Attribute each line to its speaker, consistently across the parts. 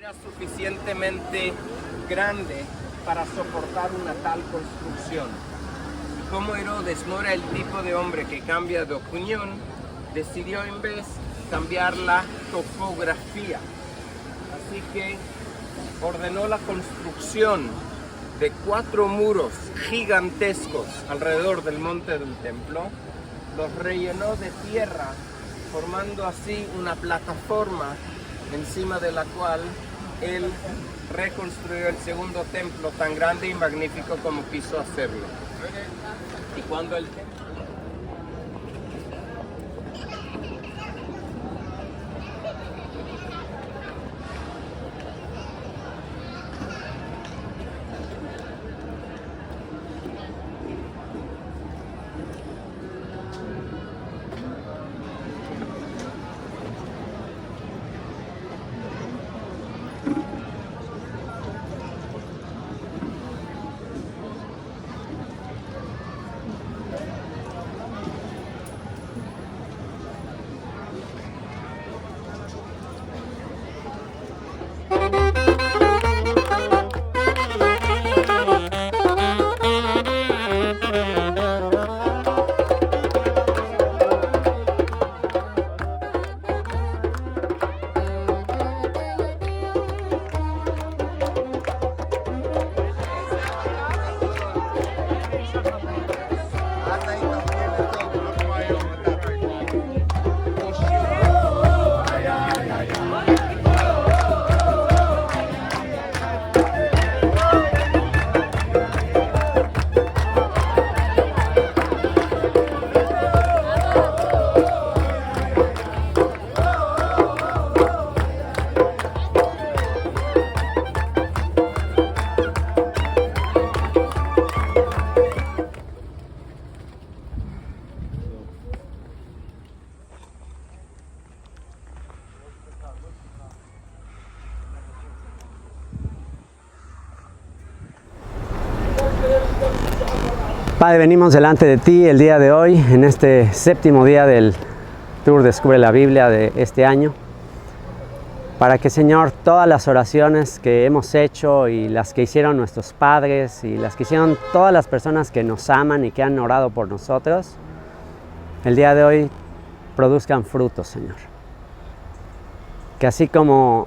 Speaker 1: Era suficientemente grande para soportar una tal construcción. Y como Herodes no era el tipo de hombre que cambia de opinión, decidió en vez cambiar la topografía. Así que ordenó la construcción de 4 muros gigantescos alrededor del monte del templo, los rellenó de tierra, formando así una plataforma encima de la cual él reconstruyó el segundo templo tan grande y magnífico como quiso hacerlo. Y cuando el templo
Speaker 2: Padre, venimos delante de ti el día de hoy, en este 7º día del Tour Descubre la Biblia de este año, para que, Señor, todas las oraciones que hemos hecho y las que hicieron nuestros padres y las que hicieron todas las personas que nos aman y que han orado por nosotros, el día de hoy produzcan frutos, Señor. Que así como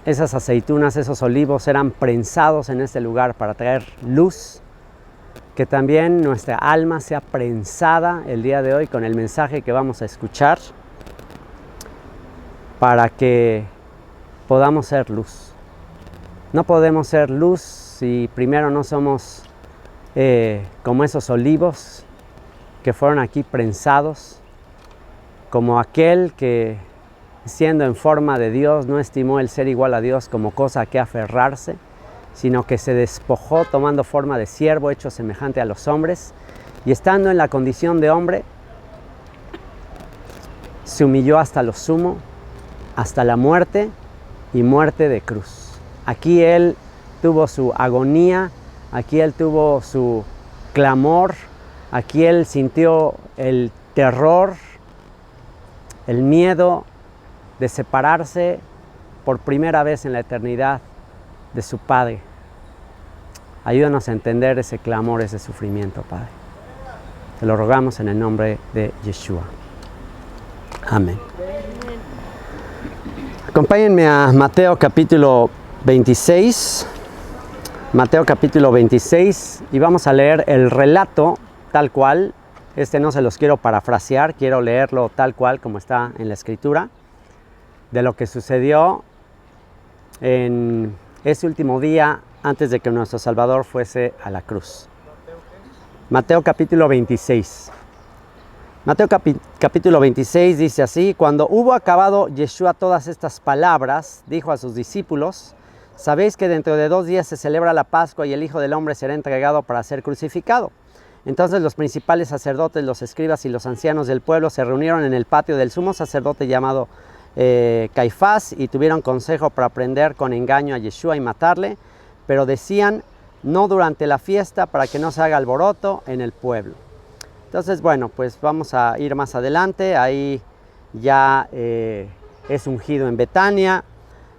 Speaker 2: esas aceitunas, esos olivos eran prensados en este lugar para traer luz, que también nuestra alma sea prensada el día de hoy con el mensaje que vamos a escuchar, para que podamos ser luz. No podemos ser luz si primero no somos como esos olivos que fueron aquí prensados, como aquel que, siendo en forma de Dios, no estimó el ser igual a Dios como cosa a que aferrarse, sino que se despojó tomando forma de siervo, hecho semejante a los hombres, y estando en la condición de hombre, se humilló hasta lo sumo, hasta la muerte y muerte de cruz. Aquí Él tuvo su agonía, aquí Él tuvo su clamor, aquí Él sintió el terror, el miedo de separarse por primera vez en la eternidad de su Padre. Ayúdanos a entender ese clamor, ese sufrimiento, Padre. Te lo rogamos en el nombre de Yeshua. Amén. Acompáñenme a Mateo capítulo 26. Mateo capítulo 26 y vamos a leer el relato tal cual. No se los quiero parafrasear, quiero leerlo tal cual como está en la escritura, de lo que sucedió en ese último día antes de que nuestro Salvador fuese a la cruz. Mateo capítulo 26. Mateo capítulo 26 dice así: Cuando hubo acabado Yeshua todas estas palabras, dijo a sus discípulos: Sabéis que dentro de 2 días se celebra la Pascua y el Hijo del Hombre será entregado para ser crucificado. Entonces los principales sacerdotes, los escribas y los ancianos del pueblo se reunieron en el patio del sumo sacerdote llamado Caifás y tuvieron consejo para prender con engaño a Yeshua y matarle, pero decían: no durante la fiesta, para que no se haga alboroto en el pueblo. Entonces, bueno, pues vamos a ir más adelante. Ahí ya es ungido en Betania.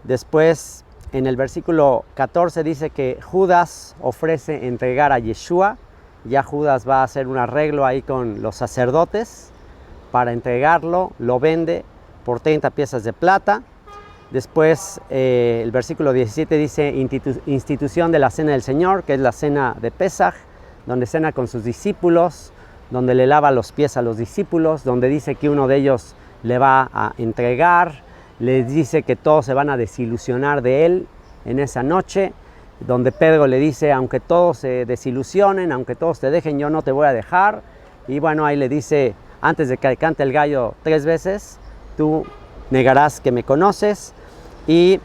Speaker 2: Después, en el versículo 14 dice que Judas ofrece entregar a Yeshua. Ya Judas va a hacer un arreglo ahí con los sacerdotes para entregarlo. Lo vende por 30 piezas de plata. Después el versículo 17 dice institución de la cena del Señor, que es la cena de Pesaj, donde cena con sus discípulos, donde le lava los pies a los discípulos, donde dice que uno de ellos le va a entregar, les dice que todos se van a desilusionar de él en esa noche, donde Pedro le dice: aunque todos se desilusionen, aunque todos te dejen, yo no te voy a dejar. Y bueno, ahí le dice: antes de que cante el gallo 3 veces, tú negarás que me conoces. Y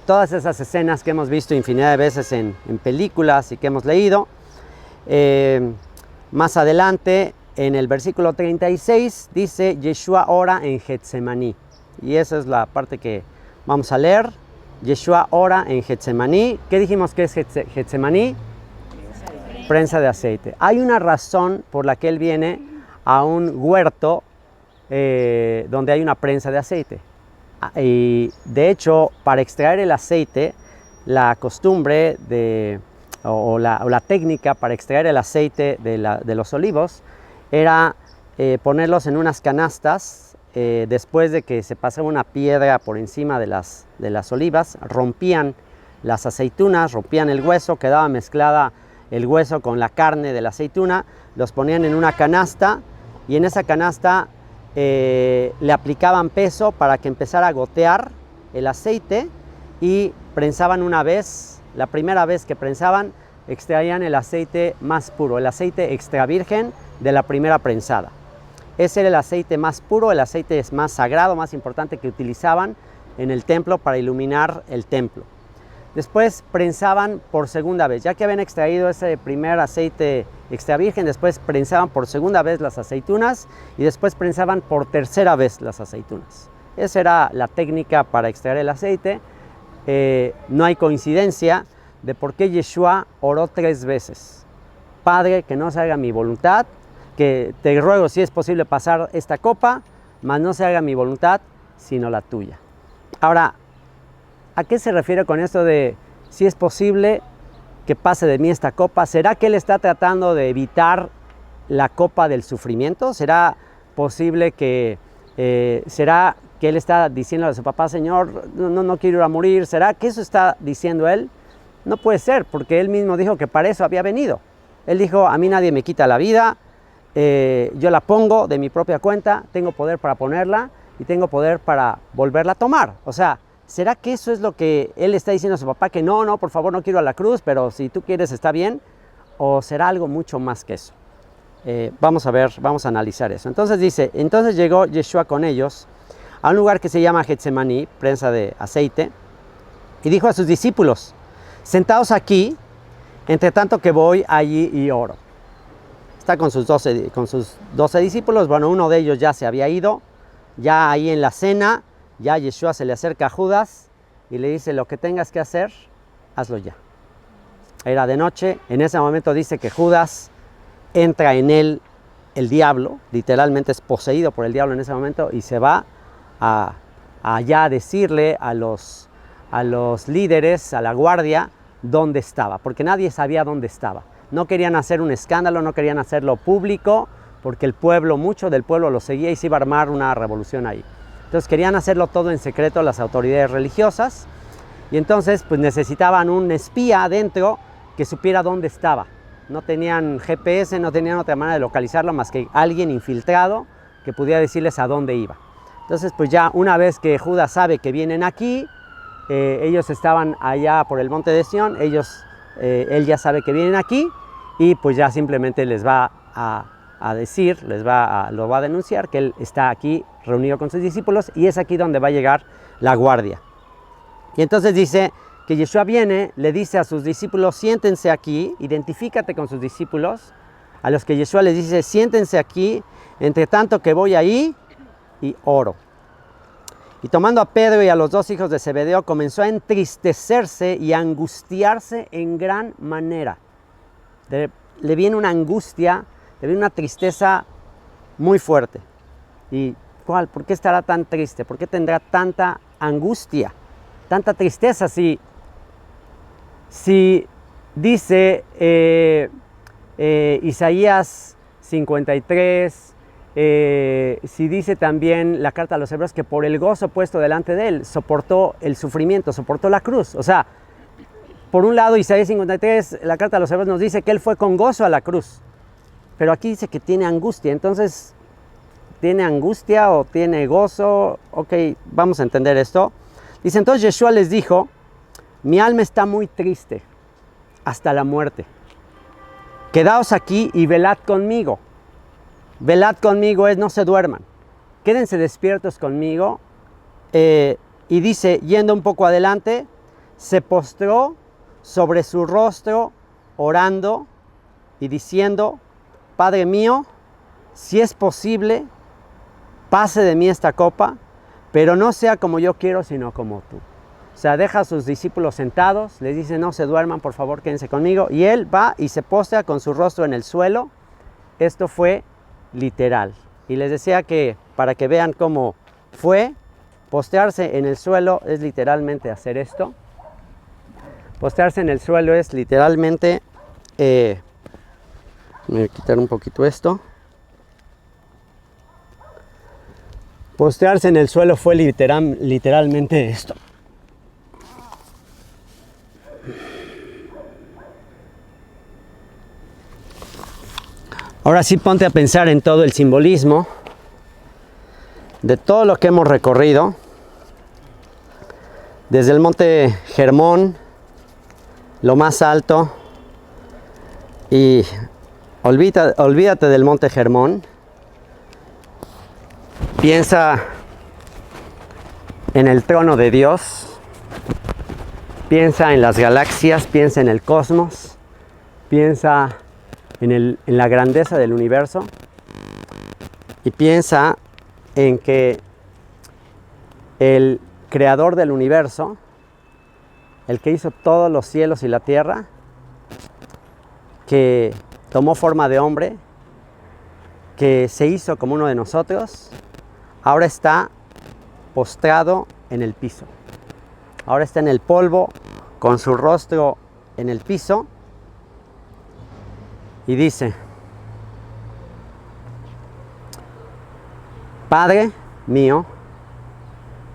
Speaker 2: todas esas escenas que hemos visto infinidad de veces en películas y que hemos leído. Más adelante, en el versículo 36, dice: Yeshua ora en Getsemaní. Y esa es la parte que vamos a leer. Yeshua ora en Getsemaní. ¿Qué dijimos que es Getsemaní? Prensa de aceite. Hay una razón por la que él viene a un huerto donde hay una prensa de aceite. Y de hecho, para extraer el aceite, la costumbre o la técnica para extraer el aceite de los olivos era ponerlos en unas canastas. Después de que se pasaba una piedra por encima de las olivas, rompían las aceitunas, rompían el hueso, quedaba mezclada el hueso con la carne de la aceituna, los ponían en una canasta y en esa canasta le aplicaban peso para que empezara a gotear el aceite y prensaban una vez. La primera vez que prensaban, extraían el aceite más puro, el aceite extra virgen de la primera prensada. Ese era el aceite más puro, el aceite más sagrado, más importante que utilizaban en el templo para iluminar el templo. Después prensaban por segunda vez, ya que habían extraído ese primer aceite extra virgen, después prensaban por segunda vez las aceitunas y después prensaban por tercera vez las aceitunas. Esa era la técnica para extraer el aceite. No hay coincidencia de por qué Yeshua oró 3 veces. Padre, que no se haga mi voluntad, que te ruego si es posible pasar esta copa, mas no se haga mi voluntad, sino la tuya. Ahora, ¿a qué se refiere con esto de si es posible que pase de mí esta copa? ¿Será que él está tratando de evitar la copa del sufrimiento? ¿Será posible que, será que él está diciendo a su papá: Señor, no quiero ir a morir? ¿Será que eso está diciendo él? No puede ser, porque él mismo dijo que para eso había venido. Él dijo: a mí nadie me quita la vida. Yo la pongo de mi propia cuenta, tengo poder para ponerla y tengo poder para volverla a tomar. O sea, ¿será que eso es lo que él está diciendo a su papá? Que no, por favor, no quiero a la cruz, pero si tú quieres está bien. ¿O será algo mucho más que eso? Vamos a ver, vamos a analizar eso. Entonces dice: entonces llegó Yeshua con ellos a un lugar que se llama Getsemaní, prensa de aceite, y dijo a sus discípulos: sentaos aquí, entre tanto que voy allí y oro. Está con sus 12 discípulos. Bueno, uno de ellos ya se había ido. Ya ahí en la cena, ya Yeshua se le acerca a Judas y le dice: lo que tengas que hacer, hazlo ya. Era de noche. En ese momento dice que Judas entra en él el diablo, literalmente es poseído por el diablo en ese momento, y se va allá a decirle a los líderes, a la guardia, dónde estaba, porque nadie sabía dónde estaba. No querían hacer un escándalo, no querían hacerlo público, porque mucho del pueblo lo seguía y se iba a armar una revolución ahí. Entonces querían hacerlo todo en secreto las autoridades religiosas, y entonces pues necesitaban un espía adentro que supiera dónde estaba. No tenían GPS, no tenían otra manera de localizarlo más que alguien infiltrado que pudiera decirles a dónde iba. Entonces pues ya una vez que Judas sabe que vienen aquí, ellos estaban allá por el monte de Sión, él ya sabe que vienen aquí, y pues ya simplemente les va a decir, lo va a denunciar que él está aquí reunido con sus discípulos, y es aquí donde va a llegar la guardia. Y entonces dice que Yeshua viene, le dice a sus discípulos, siéntense aquí, identifícate con sus discípulos, a los que Yeshua les dice, siéntense aquí, entre tanto que voy ahí y oro. Y tomando a Pedro y a los dos hijos de Zebedeo, comenzó a entristecerse y a angustiarse en gran manera. Le viene una angustia, le viene una tristeza muy fuerte. ¿Y cuál? ¿Por qué estará tan triste? ¿Por qué tendrá tanta angustia, tanta tristeza? Si dice Isaías 53, si dice también la carta a los hebreos que por el gozo puesto delante de él soportó el sufrimiento, soportó la cruz. O sea, por un lado Isaías 53, la carta a los hebreos nos dice que él fue con gozo a la cruz, pero aquí dice que tiene angustia. Entonces, ¿tiene angustia o tiene gozo? Ok, vamos a entender esto. Dice, entonces Yeshua les dijo, mi alma está muy triste hasta la muerte. Quedaos aquí y velad conmigo. Velad conmigo es no se duerman. Quédense despiertos conmigo. Y dice, yendo un poco adelante, se postró sobre su rostro orando y diciendo, Padre mío, si es posible, pase de mí esta copa, pero no sea como yo quiero, sino como tú. O sea, deja a sus discípulos sentados, les dice, no se duerman, por favor, quédense conmigo. Y él va y se postra con su rostro en el suelo. Esto fue literal. Y les decía que para que vean cómo fue, postrarse en el suelo es literalmente hacer esto. Postrarse en el suelo es literalmente, me voy a quitar un poquito esto. Postrarse en el suelo fue literalmente esto. Ahora sí ponte a pensar en todo el simbolismo de todo lo que hemos recorrido. Desde el monte Hermón, lo más alto, y olvídate del monte Hermón. Piensa en el trono de Dios, piensa en las galaxias, piensa en el cosmos, piensa en la grandeza del universo, y piensa en que el creador del universo, el que hizo todos los cielos y la tierra, que tomó forma de hombre, que se hizo como uno de nosotros, ahora está postrado en el piso. Ahora está en el polvo, con su rostro en el piso, y dice, Padre mío,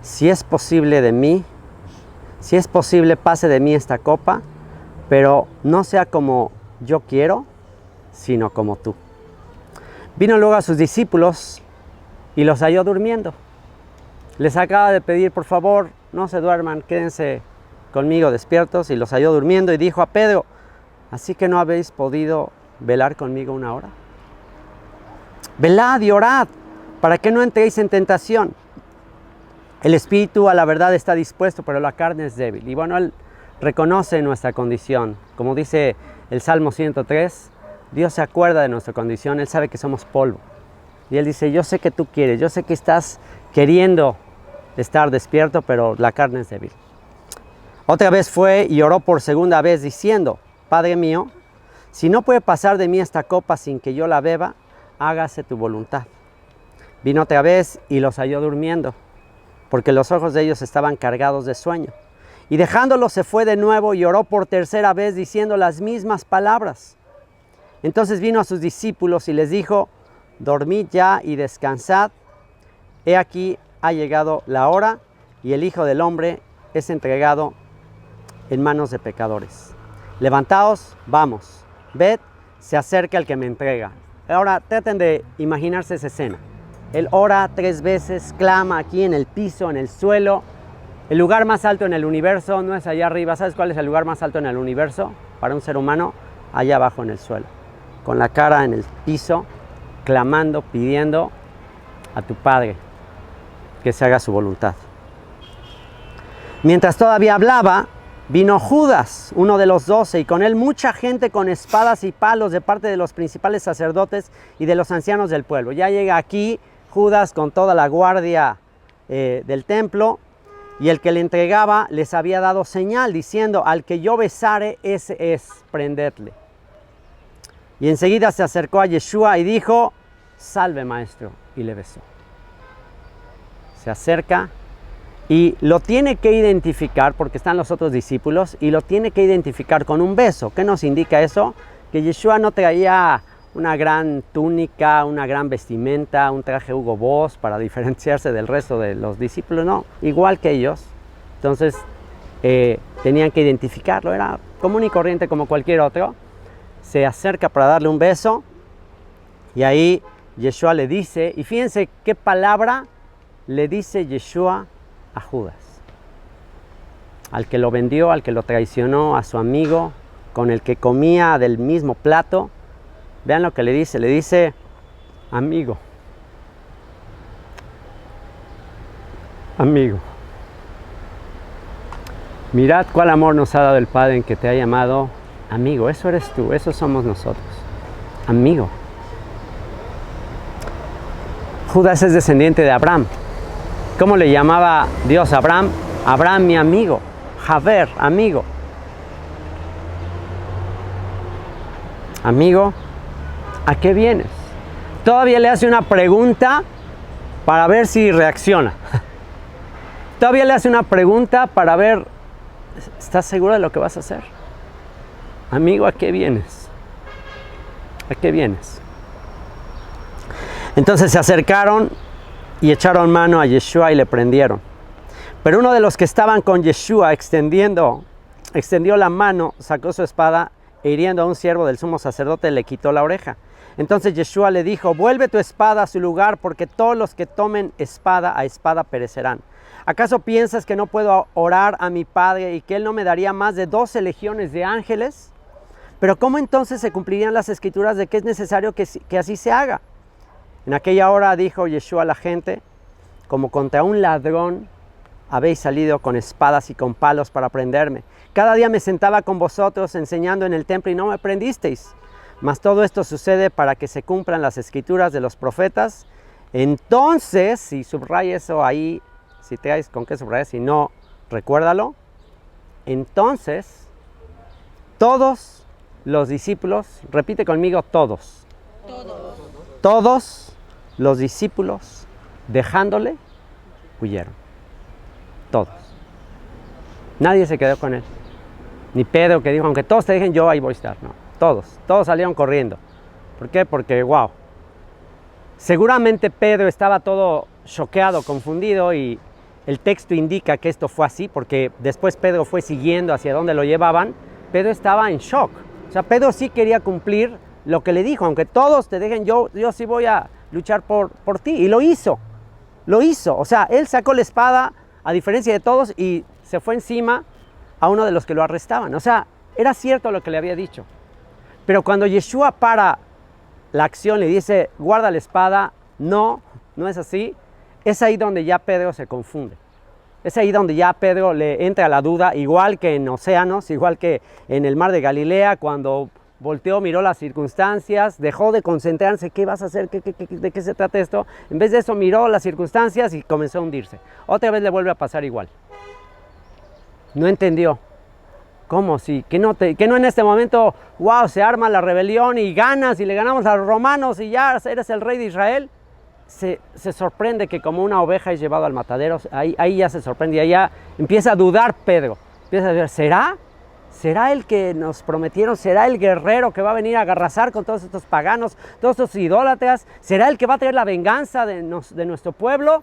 Speaker 2: si es posible de mí, si es posible pase de mí esta copa, pero no sea como yo quiero, sino como tú. Vino luego a sus discípulos y los halló durmiendo. Les acaba de pedir, por favor, no se duerman, quédense conmigo despiertos, y los halló durmiendo, y dijo a Pedro, ¿así que no habéis podido velar conmigo una hora? Velad y orad, para que no entréis en tentación. El espíritu a la verdad está dispuesto, pero la carne es débil. Y bueno, él reconoce nuestra condición. Como dice el Salmo 103, Dios se acuerda de nuestra condición, Él sabe que somos polvo. Y Él dice, yo sé que tú quieres, yo sé que estás queriendo estar despierto, pero la carne es débil. Otra vez fue y oró por segunda vez diciendo, Padre mío, si no puede pasar de mí esta copa sin que yo la beba, hágase tu voluntad. Vino otra vez y los halló durmiendo, porque los ojos de ellos estaban cargados de sueño. Y dejándolos se fue de nuevo y oró por tercera vez diciendo las mismas palabras. Entonces vino a sus discípulos y les dijo: dormid ya y descansad. He aquí ha llegado la hora y el Hijo del Hombre es entregado en manos de pecadores. Levantaos, vamos, ved, se acerca el que me entrega. Ahora traten de imaginarse esa escena. Él ora 3 veces, clama aquí en el piso, en el suelo. El lugar más alto en el universo no es allá arriba. ¿Sabes cuál es el lugar más alto en el universo para un ser humano? Allá abajo en el suelo, con la cara en el piso, clamando, pidiendo a tu Padre que se haga su voluntad. Mientras todavía hablaba, vino Judas, uno de los 12, y con él mucha gente con espadas y palos de parte de los principales sacerdotes y de los ancianos del pueblo. Ya llega aquí Judas con toda la guardia del templo, y el que le entregaba les había dado señal, diciendo: al que yo besare, ese es, prendedle. Y enseguida se acercó a Yeshua y dijo: salve, maestro, y le besó. Se acerca y lo tiene que identificar, porque están los otros discípulos, y lo tiene que identificar con un beso. ¿Qué nos indica eso? Que Yeshua no traía una gran túnica, una gran vestimenta, un traje Hugo Boss para diferenciarse del resto de los discípulos, no, igual que ellos. Entonces tenían que identificarlo, era común y corriente como cualquier otro. Se acerca para darle un beso y ahí Yeshua le dice, y fíjense qué palabra le dice Yeshua a Judas, al que lo vendió, al que lo traicionó, a su amigo con el que comía del mismo plato. Vean lo que le dice: amigo, amigo, mirad cuál amor nos ha dado el Padre en que te ha llamado amigo. Eso eres tú, eso somos nosotros, amigo. Judas es descendiente de Abraham. ¿Cómo le llamaba Dios a Abraham? Abraham, mi amigo, Javer, amigo. Amigo, ¿a qué vienes? Todavía le hace una pregunta para ver si reacciona. Todavía le hace una pregunta para ver, ¿estás seguro de lo que vas a hacer? Amigo, ¿a qué vienes? ¿A qué vienes? Entonces se acercaron y echaron mano a Yeshua y le prendieron. Pero uno de los que estaban con Yeshua extendió la mano, sacó su espada e hiriendo a un siervo del sumo sacerdote le quitó la oreja. Entonces Yeshua le dijo: vuelve tu espada a su lugar, porque todos los que tomen espada a espada perecerán. ¿Acaso piensas que no puedo orar a mi Padre y que Él no me daría más de 12 legiones de ángeles? Pero ¿cómo entonces se cumplirían las escrituras de que es necesario que así se haga? En aquella hora dijo Yeshua a la gente: como contra un ladrón habéis salido con espadas y con palos para prenderme. Cada día me sentaba con vosotros enseñando en el templo y no me prendisteis. Mas todo esto sucede para que se cumplan las escrituras de los profetas. Entonces, si subraya eso ahí, si traes con qué subrayar, si no, recuérdalo. Entonces, todos los discípulos, repite conmigo, todos. Todos los discípulos, dejándole, huyeron. Todos. Nadie se quedó con él. Ni Pedro, que dijo: aunque todos te dejen, yo ahí voy a estar. No, todos salieron corriendo. ¿Por qué? Porque, wow. Seguramente Pedro estaba todo choqueado, confundido, y el texto indica que esto fue así, porque después Pedro fue siguiendo hacia donde lo llevaban. Pedro estaba en shock. O sea, Pedro sí quería cumplir lo que le dijo: aunque todos te dejen, yo sí voy a luchar por ti. Y lo hizo. O sea, él sacó la espada, a diferencia de todos, y se fue encima a uno de los que lo arrestaban. O sea, era cierto lo que le había dicho. Pero cuando Yeshua para la acción, le dice: guarda la espada, no es así. Es ahí donde ya Pedro se confunde. Es ahí donde ya Pedro le entra la duda, igual que en océanos, igual que en el mar de Galilea, cuando volteó, miró las circunstancias, dejó de concentrarse: ¿qué vas a hacer? ¿De qué se trata esto? En vez de eso, miró las circunstancias y comenzó a hundirse. Otra vez le vuelve a pasar igual. No entendió. ¿Cómo? Sí, que no en este momento, wow, se arma la rebelión y ganas y le ganamos a los romanos y ya eres el rey de Israel. Se sorprende que como una oveja es llevado al matadero. Ahí ya se sorprende, ahí ya empieza a dudar Pedro. Empieza a decir, ¿será el que nos prometieron? ¿Será el guerrero que va a venir a arrasar con todos estos paganos, todos estos idólatras? ¿Será el que va a traer la venganza de nuestro pueblo?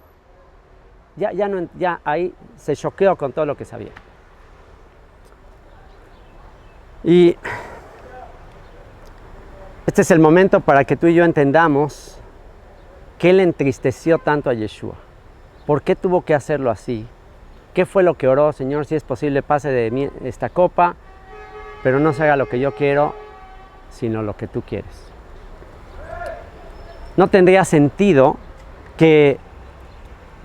Speaker 2: Ya ahí se choqueó con todo lo que sabía. Y este es el momento para que tú y yo entendamos qué le entristeció tanto a Yeshua. ¿Por qué tuvo que hacerlo así? ¿Qué fue lo que oró? Señor, si es posible, pase de mí esta copa, pero no se haga lo que yo quiero, sino lo que tú quieres. No tendría sentido que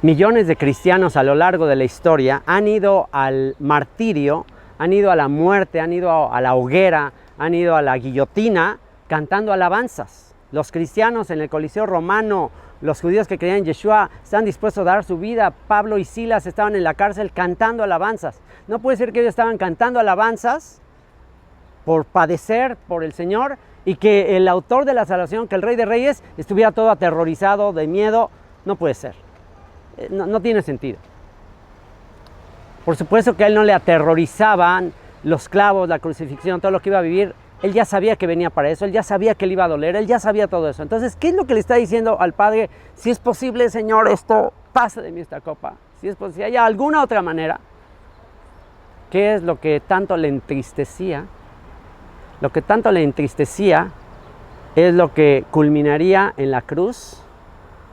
Speaker 2: millones de cristianos a lo largo de la historia han ido al martirio, han ido a la muerte, han ido a la hoguera, han ido a la guillotina cantando alabanzas. Los cristianos en el Coliseo Romano, los judíos que creían en Yeshua, están dispuestos a dar su vida. Pablo y Silas estaban en la cárcel cantando alabanzas. No puede ser que ellos estaban cantando alabanzas por padecer por el Señor y que el autor de la salvación, que el Rey de Reyes, estuviera todo aterrorizado de miedo. No puede ser. No tiene sentido. Por supuesto que a él no le aterrorizaban los clavos, la crucifixión, todo lo que iba a vivir. Él ya sabía que venía para eso, él ya sabía que le iba a doler, él ya sabía todo eso. Entonces, ¿qué es lo que le está diciendo al Padre? Si es posible, Señor, esto, pase de mí esta copa. Si es posible, si hay alguna otra manera. ¿Qué es lo que tanto le entristecía? Lo que tanto le entristecía es lo que culminaría en la cruz.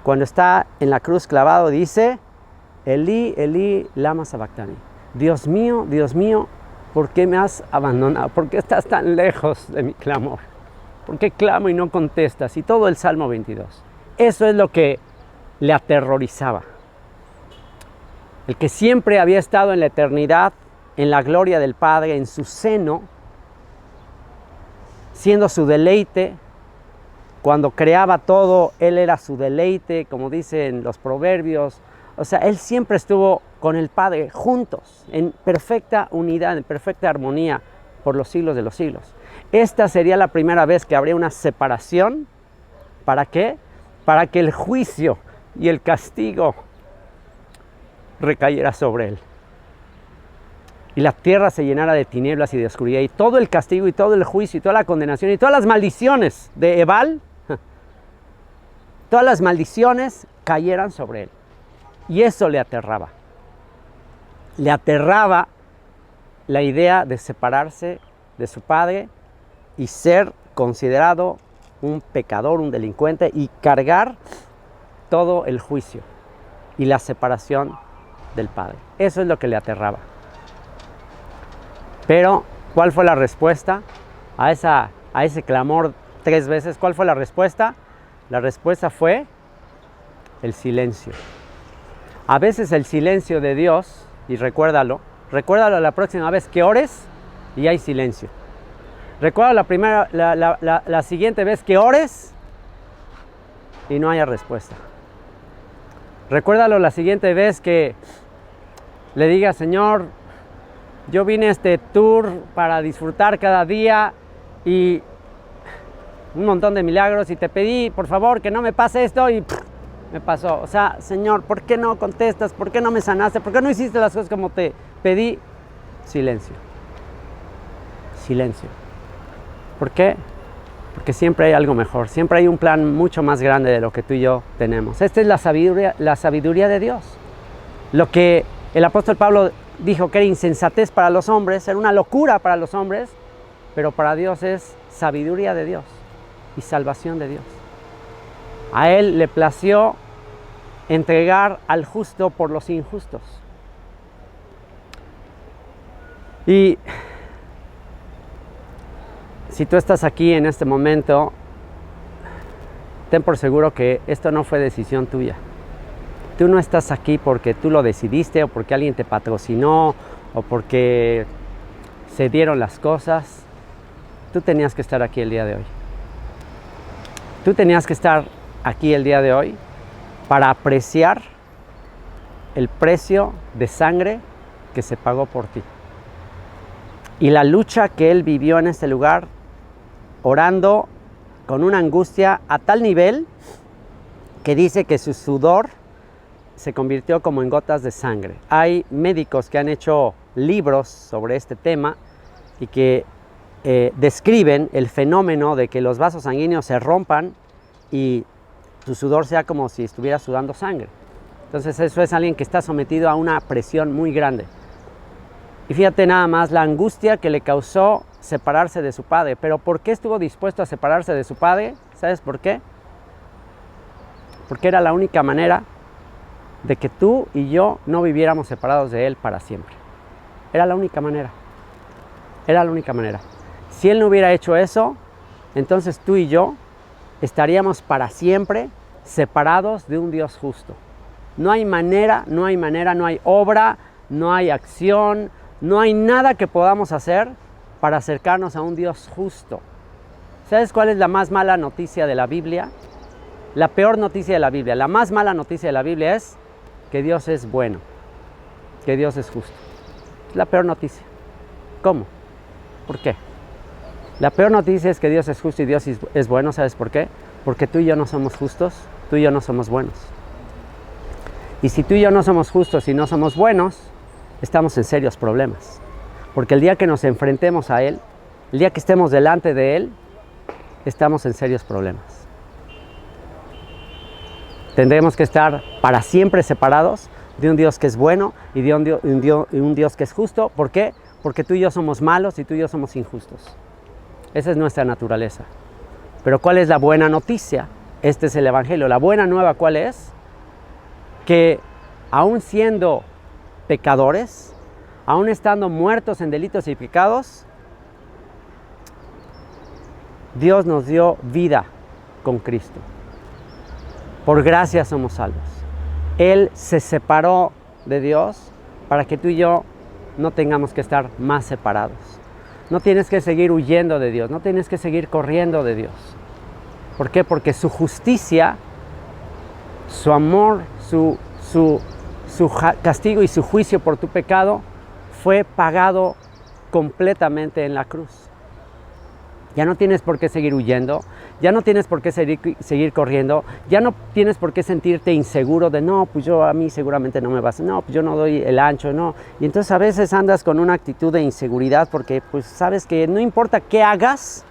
Speaker 2: Cuando está en la cruz clavado, dice, Elí, Elí, lama sabactani. Dios mío, ¿por qué me has abandonado? ¿Por qué estás tan lejos de mi clamor? ¿Por qué clamo y no contestas? Y todo el Salmo 22. Eso es lo que le aterrorizaba. El que siempre había estado en la eternidad, en la gloria del Padre, en su seno, siendo su deleite. Cuando creaba todo, Él era su deleite, como dicen los proverbios. O sea, Él siempre estuvo con el Padre juntos, en perfecta unidad, en perfecta armonía, por los siglos de los siglos. Esta sería la primera vez que habría una separación. ¿Para qué? Para que el juicio y el castigo recayera sobre Él. Y la tierra se llenara de tinieblas y de oscuridad. Y todo el castigo y todo el juicio y toda la condenación y todas las maldiciones de Ebal, todas las maldiciones cayeran sobre Él. Y eso le aterraba. Le aterraba la idea de separarse de su Padre y ser considerado un pecador, un delincuente, y cargar todo el juicio y la separación del Padre. Eso es lo que le aterraba. Pero, ¿cuál fue la respuesta a ese clamor 3 veces? ¿Cuál fue la respuesta? La respuesta fue el silencio. A veces el silencio de Dios, y recuérdalo la próxima vez que ores y hay silencio. Recuerda la siguiente vez que ores y no haya respuesta. Recuérdalo la siguiente vez que le digas, Señor, yo vine a este tour para disfrutar cada día y un montón de milagros y te pedí, por favor, que no me pase esto y me pasó. O sea, Señor, ¿por qué no contestas? ¿Por qué no me sanaste? ¿Por qué no hiciste las cosas como te pedí? Silencio. Silencio. ¿Por qué? Porque siempre hay algo mejor. Siempre hay un plan mucho más grande de lo que tú y yo tenemos. Esta es la sabiduría de Dios. Lo que el apóstol Pablo dijo que era insensatez para los hombres, era una locura para los hombres, pero para Dios es sabiduría de Dios y salvación de Dios. A Él le plació entregar al justo por los injustos. Y si tú estás aquí en este momento, ten por seguro que esto no fue decisión tuya. Tú no estás aquí porque tú lo decidiste o porque alguien te patrocinó o porque se dieron las cosas. Tú tenías que estar aquí el día de hoy. Tú tenías que estar aquí el día de hoy para apreciar el precio de sangre que se pagó por ti. y la lucha que él vivió en este lugar, orando con una angustia a tal nivel que dice que su sudor se convirtió como en gotas de sangre. Hay médicos que han hecho libros sobre este tema y que describen el fenómeno de que los vasos sanguíneos se rompan y tu sudor sea como si estuviera sudando sangre. Entonces eso es alguien que está sometido a una presión muy grande. Y fíjate nada más la angustia que le causó separarse de su padre. Pero ¿por qué estuvo dispuesto a separarse de su padre? ¿Sabes por qué? Porque era la única manera de que tú y yo no viviéramos separados de él para siempre. Era la única manera. Era la única manera. Si él no hubiera hecho eso, entonces tú y yo estaríamos para siempre separados de un Dios justo. No hay manera, no hay obra, no hay acción, no hay nada que podamos hacer para acercarnos a un Dios justo. ¿Sabes cuál es la más mala noticia de la Biblia? La peor noticia de la Biblia, la más mala noticia de la Biblia es que Dios es bueno, que Dios es justo. Es la peor noticia. ¿Cómo? ¿Por qué? La peor noticia es que Dios es justo y Dios es bueno. ¿Sabes por qué? Porque tú y yo no somos justos, tú y yo no somos buenos. Y si tú y yo no somos justos y no somos buenos, estamos en serios problemas. Porque el día que nos enfrentemos a Él, el día que estemos delante de Él, estamos en serios problemas. Tendremos que estar para siempre separados de un Dios que es bueno y de un Dios que es justo. ¿Por qué? Porque tú y yo somos malos y tú y yo somos injustos. Esa es nuestra naturaleza. Pero ¿cuál es la buena noticia? Este es el Evangelio. La buena nueva, ¿cuál es? Que aún siendo pecadores, aún estando muertos en delitos y pecados, Dios nos dio vida con Cristo. Por gracia somos salvos. Él se separó de Dios para que tú y yo no tengamos que estar más separados. No tienes que seguir huyendo de Dios, no tienes que seguir corriendo de Dios. ¿Por qué? Porque su justicia, su amor, su castigo y su juicio por tu pecado fue pagado completamente en la cruz. Ya no tienes por qué seguir huyendo, ya no tienes por qué seguir corriendo, ya no tienes por qué sentirte inseguro de no, pues a mí seguramente no me vas, no, pues yo no doy el ancho, no. Y entonces a veces andas con una actitud de inseguridad porque pues sabes que no importa qué hagas,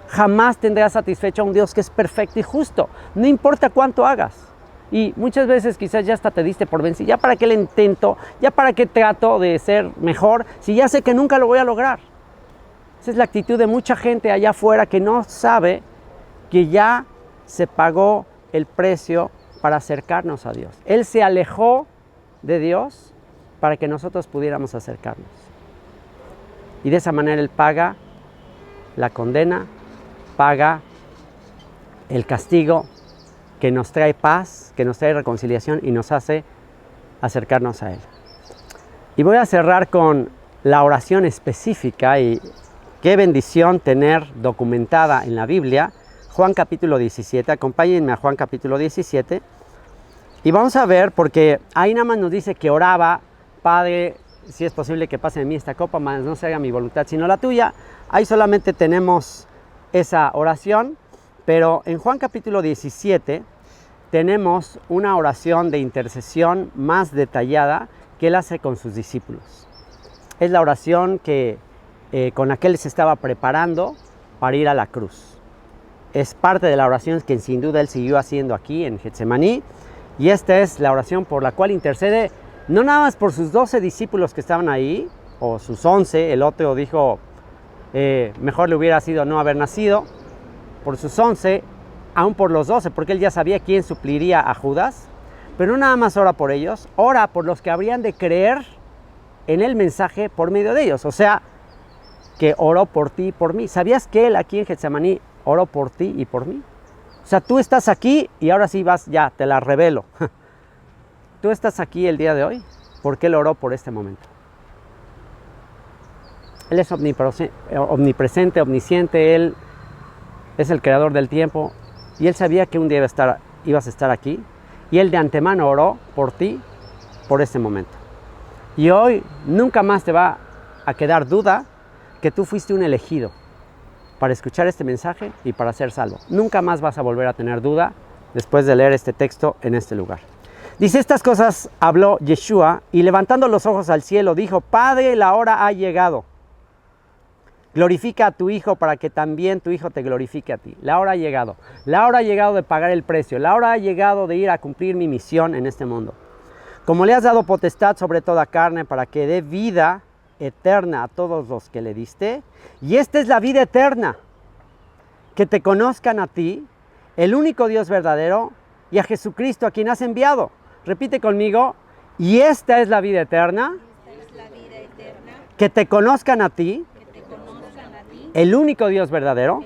Speaker 2: jamás tendrás satisfecho a un Dios que es perfecto y justo, no importa cuánto hagas. Y muchas veces quizás ya hasta te diste por vencido, ya para qué le intento, ya para qué trato de ser mejor, si ya sé que nunca lo voy a lograr. Esa es la actitud de mucha gente allá afuera que no sabe que ya se pagó el precio para acercarnos a Dios. Él se alejó de Dios para que nosotros pudiéramos acercarnos. Y de esa manera Él paga la condena, paga el castigo que nos trae paz, que nos trae reconciliación y nos hace acercarnos a Él. Y voy a cerrar con la oración específica y qué bendición tener documentada en la Biblia, Juan capítulo 17, acompáñenme a Juan capítulo 17, y vamos a ver, porque ahí nada más nos dice que oraba, Padre, si es posible que pase de mí esta copa, mas no se haga mi voluntad sino la tuya. Ahí solamente tenemos esa oración, pero en Juan capítulo 17 tenemos una oración de intercesión más detallada que Él hace con sus discípulos. Es la oración con la que Él se estaba preparando para ir a la cruz. Es parte de la oración que sin duda Él siguió haciendo aquí en Getsemaní, y esta es la oración por la cual intercede no nada más por sus 12 discípulos que estaban ahí, o sus 11, el otro dijo mejor le hubiera sido no haber nacido, por sus 11, aún por los 12, porque Él ya sabía quién supliría a Judas, pero no nada más ora por ellos, ora por los que habrían de creer en el mensaje por medio de ellos, o sea, que oró por ti y por mí. ¿Sabías que Él aquí en Getsemaní oró por ti y por mí? O sea, tú estás aquí y ahora sí vas, ya, te la revelo. Tú estás aquí el día de hoy porque Él oró por este momento. Él es omnipresente, omnisciente, Él es el creador del tiempo y Él sabía que un día ibas a estar aquí y Él de antemano oró por ti, por este momento. Y hoy nunca más te va a quedar duda que tú fuiste un elegido para escuchar este mensaje y para ser salvo. Nunca más vas a volver a tener duda después de leer este texto en este lugar. Dice, estas cosas habló Yeshua y levantando los ojos al cielo dijo, Padre, la hora ha llegado. Glorifica a tu Hijo para que también tu Hijo te glorifique a ti. La hora ha llegado. La hora ha llegado de pagar el precio. La hora ha llegado de ir a cumplir mi misión en este mundo. Como le has dado potestad sobre toda carne para que dé vida eterna a todos los que le diste. Y esta es la vida eterna. Que te conozcan a ti, el único Dios verdadero, y a Jesucristo a quien has enviado. Repite conmigo. Y esta es la vida eterna. Que te conozcan a ti, el único Dios verdadero,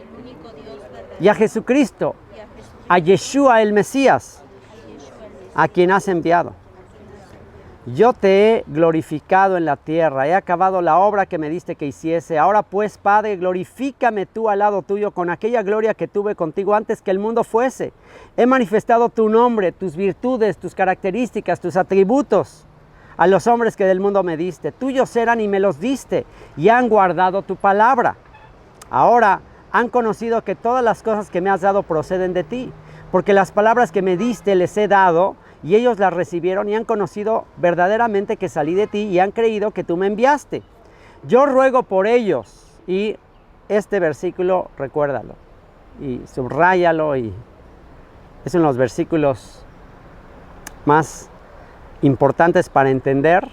Speaker 2: y a Jesucristo, a Yeshua el Mesías, a quien has enviado. Yo te he glorificado en la tierra, he acabado la obra que me diste que hiciese. Ahora pues, Padre, glorifícame tú al lado tuyo con aquella gloria que tuve contigo antes que el mundo fuese. He manifestado tu nombre, tus virtudes, tus características, tus atributos a los hombres que del mundo me diste. Tuyos eran y me los diste, y han guardado tu palabra. Ahora han conocido que todas las cosas que me has dado proceden de ti, porque las palabras que me diste les he dado, y ellos las recibieron y han conocido verdaderamente que salí de ti y han creído que tú me enviaste. Yo ruego por ellos, y este versículo recuérdalo y subráyalo, y es uno de los versículos más importantes para entender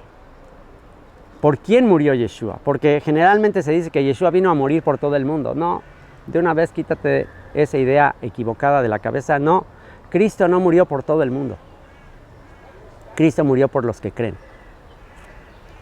Speaker 2: ¿por quién murió Yeshua? Porque generalmente se dice que Yeshua vino a morir por todo el mundo. No, de una vez quítate esa idea equivocada de la cabeza. No, Cristo no murió por todo el mundo. Cristo murió por los que creen.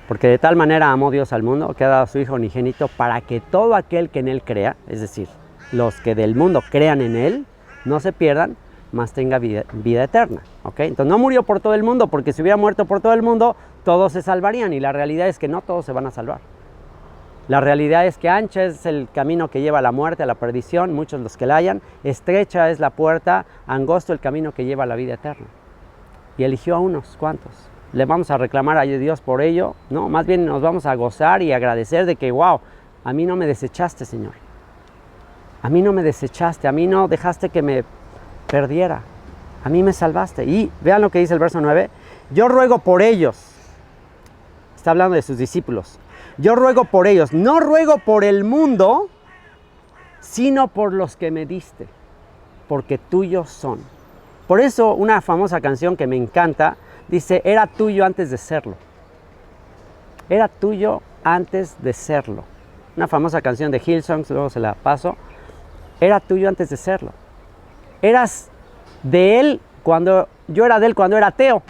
Speaker 2: Porque de tal manera amó Dios al mundo que ha dado a su Hijo unigénito para que todo aquel que en Él crea, es decir, los que del mundo crean en Él, no se pierdan, mas tenga vida eterna. ¿Okay? Entonces no murió por todo el mundo, porque si hubiera muerto por todo el mundo, todos se salvarían, y la realidad es que no todos se van a salvar. La realidad es que ancha es el camino que lleva a la muerte, a la perdición, muchos los que la hallan, estrecha es la puerta, angosto el camino que lleva a la vida eterna. Y eligió a unos cuantos. ¿Le vamos a reclamar a Dios por ello? No, más bien nos vamos a gozar y agradecer de que, wow, a mí no me desechaste, Señor. A mí no me desechaste, a mí no dejaste que me perdiera. A mí me salvaste. Y vean lo que dice el verso 9. Yo ruego por ellos. Está hablando de sus discípulos. Yo ruego por ellos. No ruego por el mundo, sino por los que me diste. Porque tuyos son. Por eso una famosa canción que me encanta dice, era tuyo antes de serlo. Era tuyo antes de serlo. Una famosa canción de Hillsongs, luego se la paso. Era tuyo antes de serlo. Eras de él cuando yo era de él cuando era ateo.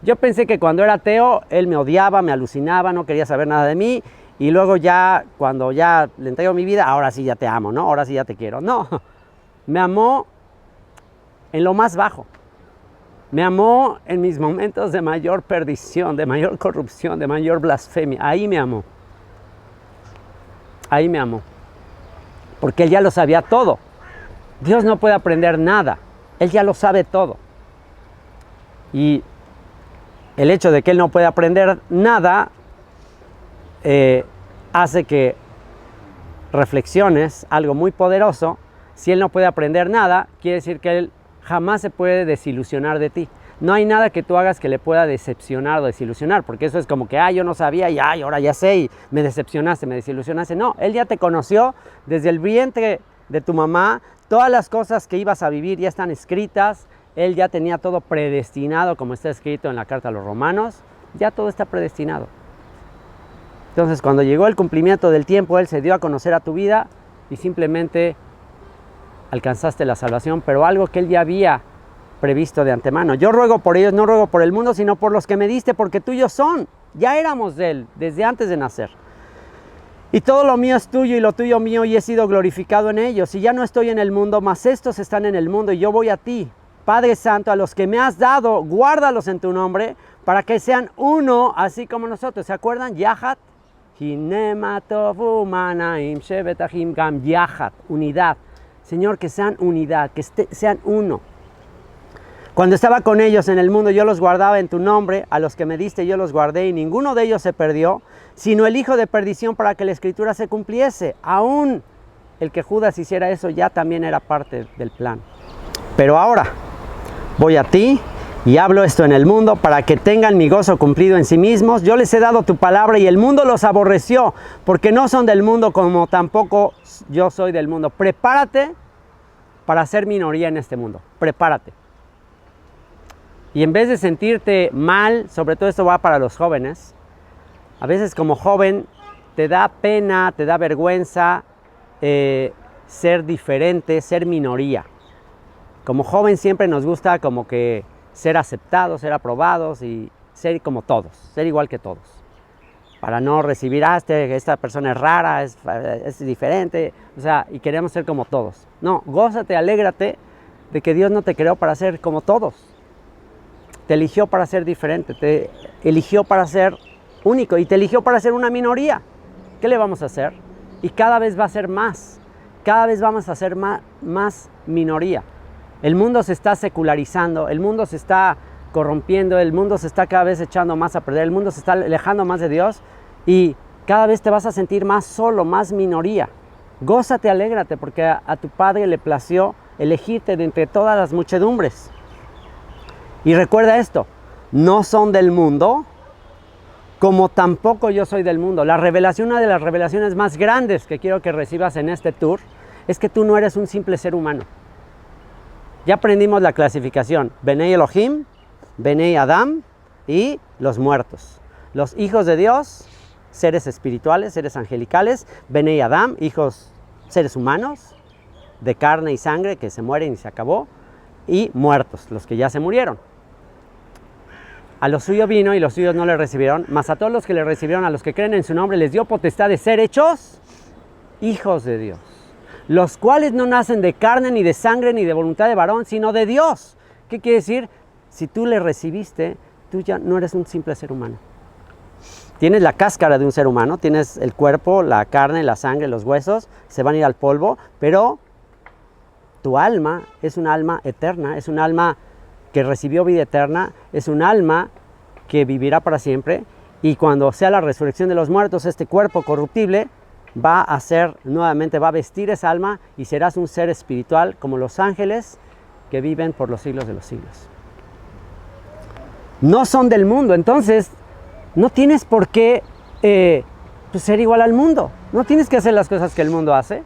Speaker 2: Yo pensé que cuando era ateo él me odiaba, me alucinaba, no quería saber nada de mí, y luego ya cuando ya le entrego mi vida, ahora sí ya te amo, ¿no? Ahora sí ya te quiero. No, me amó en lo más bajo. Me amó en mis momentos de mayor perdición, de mayor corrupción, de mayor blasfemia. Ahí me amó. Ahí me amó. Porque él ya lo sabía todo. Dios no puede aprender nada. Él ya lo sabe todo. Y el hecho de que Él no puede aprender nada hace que reflexiones algo muy poderoso. Si Él no puede aprender nada, quiere decir que Él jamás se puede desilusionar de ti. No hay nada que tú hagas que le pueda decepcionar o desilusionar, porque eso es como que, yo no sabía y ahora ya sé y me decepcionaste, me desilusionaste. No, Él ya te conoció desde el vientre de tu mamá. Todas las cosas que ibas a vivir ya están escritas. Él ya tenía todo predestinado, como está escrito en la carta a los Romanos. Ya todo está predestinado. Entonces, cuando llegó el cumplimiento del tiempo, Él se dio a conocer a tu vida y simplemente alcanzaste la salvación, pero algo que Él ya había previsto de antemano. Yo ruego por ellos, no ruego por el mundo, sino por los que me diste, porque tuyos son. Ya éramos de Él desde antes de nacer. Y todo lo mío es tuyo y lo tuyo mío, y he sido glorificado en ellos. Y ya no estoy en el mundo, mas estos están en el mundo y yo voy a ti. Padre Santo, a los que me has dado, guárdalos en tu nombre, para que sean uno, así como nosotros. ¿Se acuerdan? Yahat. Yahat, unidad. Señor, que sean unidad, que sean uno. Cuando estaba con ellos en el mundo, yo los guardaba en tu nombre, a los que me diste yo los guardé, y ninguno de ellos se perdió, sino el hijo de perdición, para que la escritura se cumpliese. Aún el que Judas hiciera eso ya también era parte del plan. Pero ahora voy a ti y hablo esto en el mundo para que tengan mi gozo cumplido en sí mismos. Yo les he dado tu palabra y el mundo los aborreció, porque no son del mundo como tampoco yo soy del mundo. Prepárate para ser minoría en este mundo. Prepárate. Y en vez de sentirte mal, sobre todo esto va para los jóvenes, a veces como joven te da pena, te da vergüenza ser diferente, ser minoría. Como joven siempre nos gusta como que ser aceptados, ser aprobados y ser como todos, ser igual que todos. Para no recibir, esta persona es rara, es diferente, o sea, y queremos ser como todos. No, gózate, alégrate de que Dios no te creó para ser como todos. Te eligió para ser diferente, te eligió para ser único y te eligió para ser una minoría. ¿Qué le vamos a hacer? Y cada vez va a ser más, cada vez vamos a ser más minoría. El mundo se está secularizando, el mundo se está corrompiendo, el mundo se está cada vez echando más a perder, el mundo se está alejando más de Dios y cada vez te vas a sentir más solo, más minoría. Gózate, alégrate, porque a tu Padre le plació elegirte de entre todas las muchedumbres. Y recuerda esto, no son del mundo, como tampoco yo soy del mundo. La revelación, una de las revelaciones más grandes que quiero que recibas en este tour, es que tú no eres un simple ser humano. Ya aprendimos la clasificación, Benei Elohim, Benei Adam y los muertos. Los hijos de Dios, seres espirituales, seres angelicales, Benei Adam, hijos, seres humanos, de carne y sangre, que se mueren y se acabó, y muertos, los que ya se murieron. A los suyos vino y los suyos no le recibieron, mas a todos los que le recibieron, a los que creen en su nombre, les dio potestad de ser hechos hijos de Dios, los cuales no nacen de carne, ni de sangre, ni de voluntad de varón, sino de Dios. ¿Qué quiere decir? Si tú le recibiste, tú ya no eres un simple ser humano. Tienes la cáscara de un ser humano, tienes el cuerpo, la carne, la sangre, los huesos, se van a ir al polvo, pero tu alma es un alma eterna, es un alma que recibió vida eterna, es un alma que vivirá para siempre, y cuando sea la resurrección de los muertos, este cuerpo corruptible va a ser nuevamente, va a vestir esa alma y serás un ser espiritual como los ángeles que viven por los siglos de los siglos. No son del mundo, entonces no tienes por qué ser igual al mundo, no tienes que hacer las cosas que el mundo hace.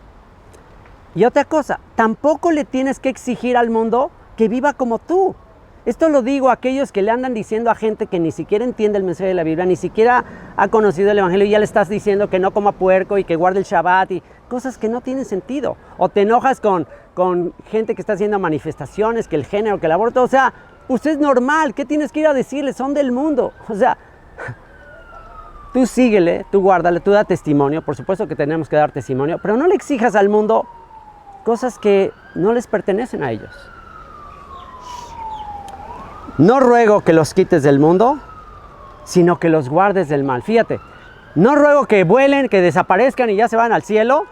Speaker 2: Y otra cosa, tampoco le tienes que exigir al mundo que viva como tú. Esto lo digo a aquellos que le andan diciendo a gente que ni siquiera entiende el mensaje de la Biblia, ni siquiera ha conocido el Evangelio y ya le estás diciendo que no coma puerco y que guarde el Shabbat y cosas que no tienen sentido. O te enojas con gente que está haciendo manifestaciones, que el género, que el aborto. O sea, usted es normal, ¿qué tienes que ir a decirle? Son del mundo. O sea, tú síguele, tú guárdale, tú da testimonio. Por supuesto que tenemos que dar testimonio, pero no le exijas al mundo cosas que no les pertenecen a ellos. No ruego que los quites del mundo, sino que los guardes del mal. Fíjate, no ruego que vuelen, que desaparezcan y ya se van al cielo.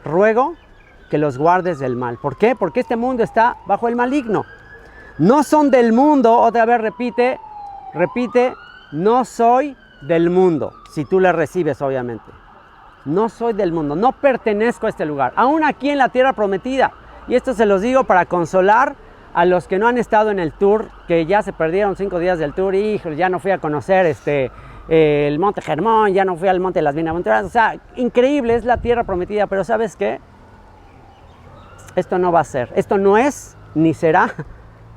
Speaker 2: Ruego que los guardes del mal. ¿Por qué? Porque este mundo está bajo el maligno. No son del mundo, otra vez repite, no soy del mundo, si tú le recibes obviamente. No soy del mundo, no pertenezco a este lugar, aún aquí en la tierra prometida. Y esto se los digo para consolar a los que no han estado en el tour, que ya se perdieron 5 días del tour, híjole, ya no fui a conocer el Monte Hermón, ya no fui al Monte de las Bienaventuranzas. O sea, increíble, es la tierra prometida, pero ¿sabes qué? Esto no va a ser, esto no es ni será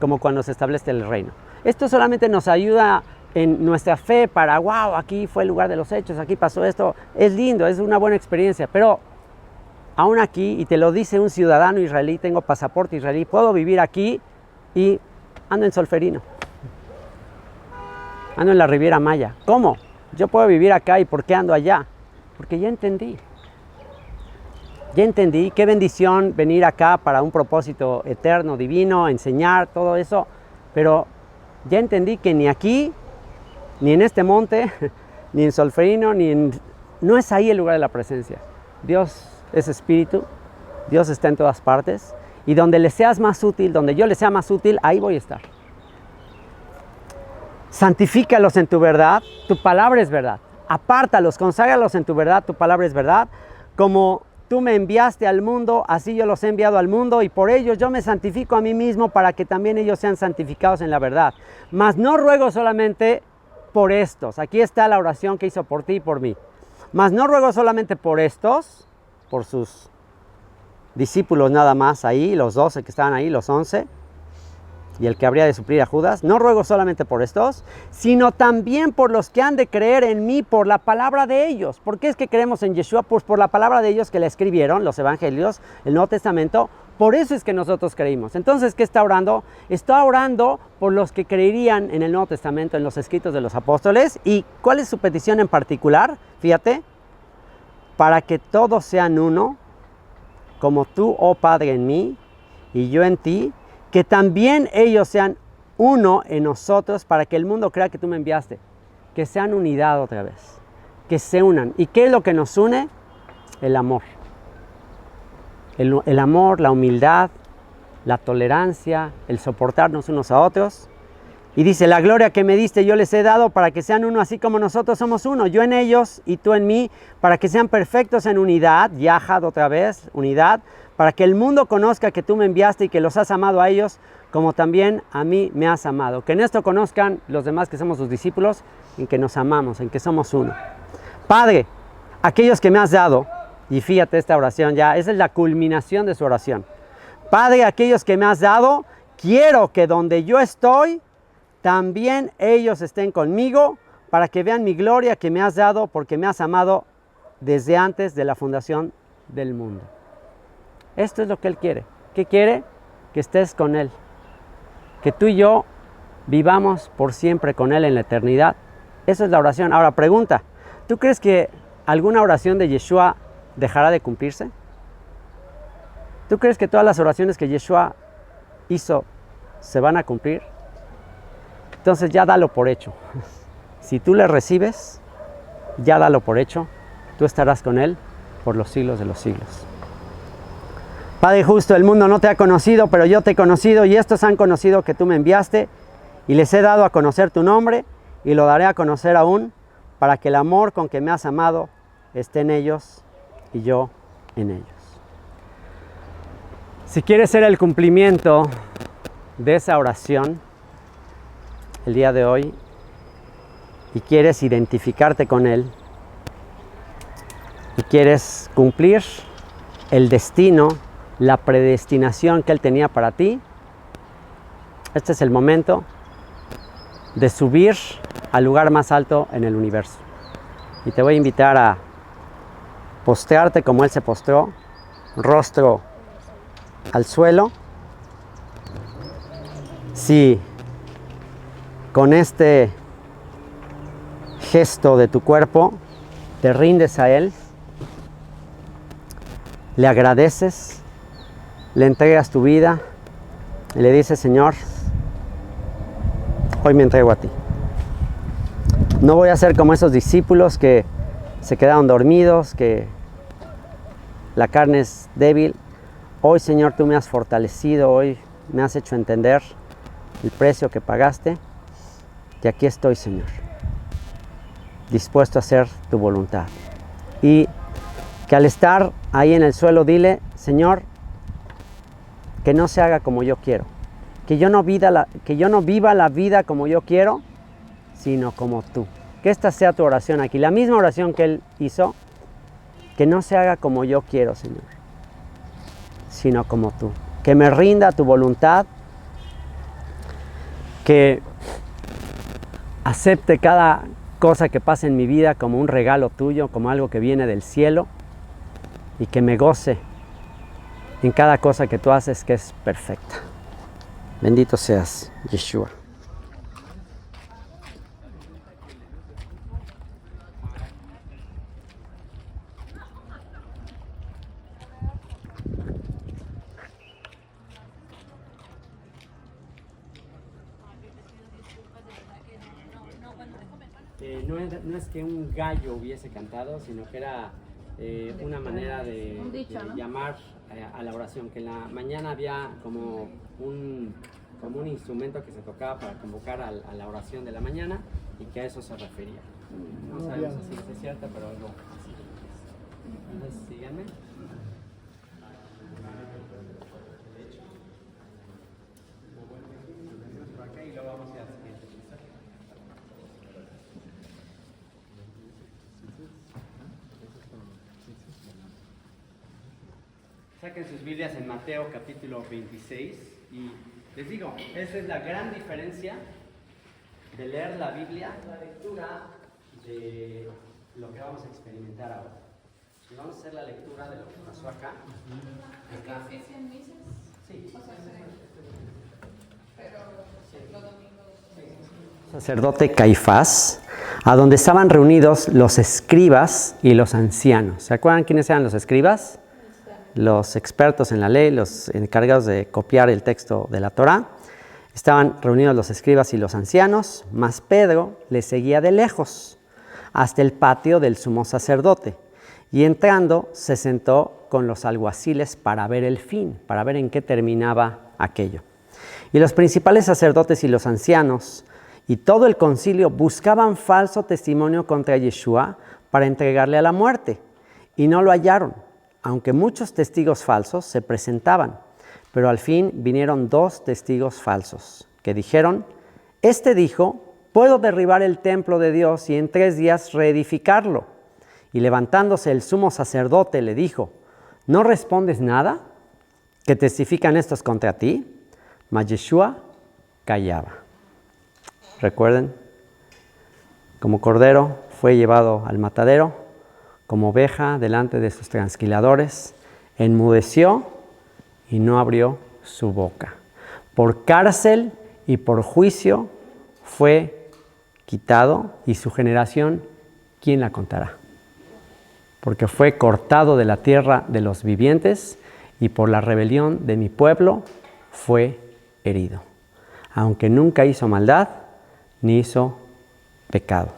Speaker 2: como cuando se establece el reino. Esto solamente nos ayuda en nuestra fe para, wow, aquí fue el lugar de los hechos, aquí pasó esto. Es lindo, es una buena experiencia, pero aún aquí, y te lo dice un ciudadano israelí, tengo pasaporte israelí, puedo vivir aquí y ando en Solferino. Ando en la Riviera Maya. ¿Cómo? Yo puedo vivir acá y ¿por qué ando allá? Porque ya entendí. Ya entendí, qué bendición venir acá para un propósito eterno, divino, enseñar, todo eso. Pero ya entendí que ni aquí, ni en este monte, ni en Solferino, no es ahí el lugar de la presencia. Dios es espíritu, Dios está en todas partes Y donde le seas más útil, donde yo le sea más útil, ahí voy a estar. Santifícalos en tu verdad, tu palabra es verdad. Apártalos, conságralos en tu verdad, tu palabra es verdad. Como tú me enviaste al mundo, así yo los he enviado al mundo, y por ellos yo me santifico a mí mismo para que también ellos sean santificados en la verdad. Mas no ruego solamente por estos. Aquí está la oración que hizo por ti y por mí. Mas no ruego solamente por estos, por sus discípulos nada más ahí, los 12 que estaban ahí, los 11, y el que habría de suplir a Judas. No ruego solamente por estos, sino también por los que han de creer en mí por la palabra de ellos. ¿Por qué es que creemos en Yeshua? Pues por la palabra de ellos que le escribieron, los evangelios, el Nuevo Testamento. Por eso es que nosotros creímos. Entonces, ¿qué está orando? Está orando por los que creerían en el Nuevo Testamento, en los escritos de los apóstoles. ¿Y cuál es su petición en particular? Fíjate, para que todos sean uno, como tú, oh Padre, en mí y yo en ti, que también ellos sean uno en nosotros, para que el mundo crea que tú me enviaste. Que sean unidad otra vez, que se unan. ¿Y qué es lo que nos une? El amor. El amor, la humildad, la tolerancia, el soportarnos unos a otros. Y dice, la gloria que me diste yo les he dado para que sean uno así como nosotros somos uno. Yo en ellos y tú en mí, para que sean perfectos en unidad, yahad otra vez, unidad, para que el mundo conozca que tú me enviaste y que los has amado a ellos, como también a mí me has amado. Que en esto conozcan los demás que somos tus discípulos, en que nos amamos, en que somos uno. Padre, aquellos que me has dado, y fíjate esta oración ya, esa es la culminación de su oración. Padre, aquellos que me has dado, quiero que donde yo estoy, también ellos estén conmigo, para que vean mi gloria que me has dado, porque me has amado desde antes de la fundación del mundo. Esto es lo que Él quiere. ¿Qué quiere? Que estés con Él. Que tú y yo vivamos por siempre con Él en la eternidad. Esa es la oración. Ahora, pregunta, ¿tú crees que alguna oración de Yeshua dejará de cumplirse? ¿Tú crees que todas las oraciones que Yeshua hizo se van a cumplir? Entonces ya dalo por hecho. Si tú le recibes, ya dalo por hecho. Tú estarás con Él por los siglos de los siglos. Padre justo, el mundo no te ha conocido, pero yo te he conocido, y estos han conocido que tú me enviaste, y les he dado a conocer tu nombre, y lo daré a conocer aún, para que el amor con que me has amado esté en ellos y yo en ellos. Si quieres ser el cumplimiento de esa oración el día de hoy, y quieres identificarte con Él, y quieres cumplir el destino, la predestinación que Él tenía para ti, este es el momento de subir al lugar más alto en el universo. Y te voy a invitar a postrarte como Él se postró, rostro al suelo. Si con este gesto de tu cuerpo te rindes a Él, le agradeces, le entregas tu vida y le dices, Señor, hoy me entrego a ti. No voy a ser como esos discípulos que se quedaron dormidos, que la carne es débil. Hoy, Señor, tú me has fortalecido, hoy me has hecho entender el precio que pagaste. Y aquí estoy, Señor, dispuesto a hacer tu voluntad. Y que al estar ahí en el suelo, dile, Señor, que no se haga como yo quiero. Que yo no viva la vida como yo quiero, sino como tú. Que esta sea tu oración aquí. La misma oración que Él hizo, que no se haga como yo quiero, Señor, sino como tú. Que me rinda a tu voluntad, que acepte cada cosa que pase en mi vida como un regalo tuyo, como algo que viene del cielo, y que me goce en cada cosa que tú haces que es perfecta. Bendito seas, Yeshua. No es que un gallo hubiese cantado, sino que era una manera de llamar a la oración, que en la mañana había como un instrumento que se tocaba para convocar a la oración de la mañana y que a eso se refería. No sabemos si es cierto, pero algo así. Entonces, síganme. Y luego vamos a ir al siguiente piso. Saquen sus Biblias en Mateo capítulo 26 y les digo, esa es la gran diferencia de leer la Biblia, la lectura de lo que vamos a experimentar ahora. Y vamos a hacer la lectura de lo que pasó acá.
Speaker 3: ¿Ofician misas?
Speaker 2: Sí.
Speaker 3: O sea, pero los domingos.
Speaker 2: Sacerdote Caifás, a donde estaban reunidos los escribas y los ancianos. ¿Se acuerdan quiénes eran los escribas? Los expertos en la ley, los encargados de copiar el texto de la Torá. Estaban reunidos los escribas y los ancianos, mas Pedro les seguía de lejos hasta el patio del sumo sacerdote. Y entrando, se sentó con los alguaciles para ver el fin, para ver en qué terminaba aquello. Y los principales sacerdotes y los ancianos y todo el concilio buscaban falso testimonio contra Yeshua para entregarle a la muerte, y no lo hallaron, aunque muchos testigos falsos se presentaban. Pero al fin vinieron 2 testigos falsos, que dijeron: este dijo, puedo derribar el templo de Dios y en 3 días reedificarlo. Y levantándose el sumo sacerdote le dijo: ¿no respondes nada? ¿Que testifican estos contra ti? Mas Yeshua callaba. Recuerden, como cordero fue llevado al matadero, como oveja delante de sus transquiladores, enmudeció y no abrió su boca. Por cárcel y por juicio fue quitado, y su generación, ¿quién la contará? Porque fue cortado de la tierra de los vivientes, y por la rebelión de mi pueblo fue herido. Aunque nunca hizo maldad, ni hizo pecado.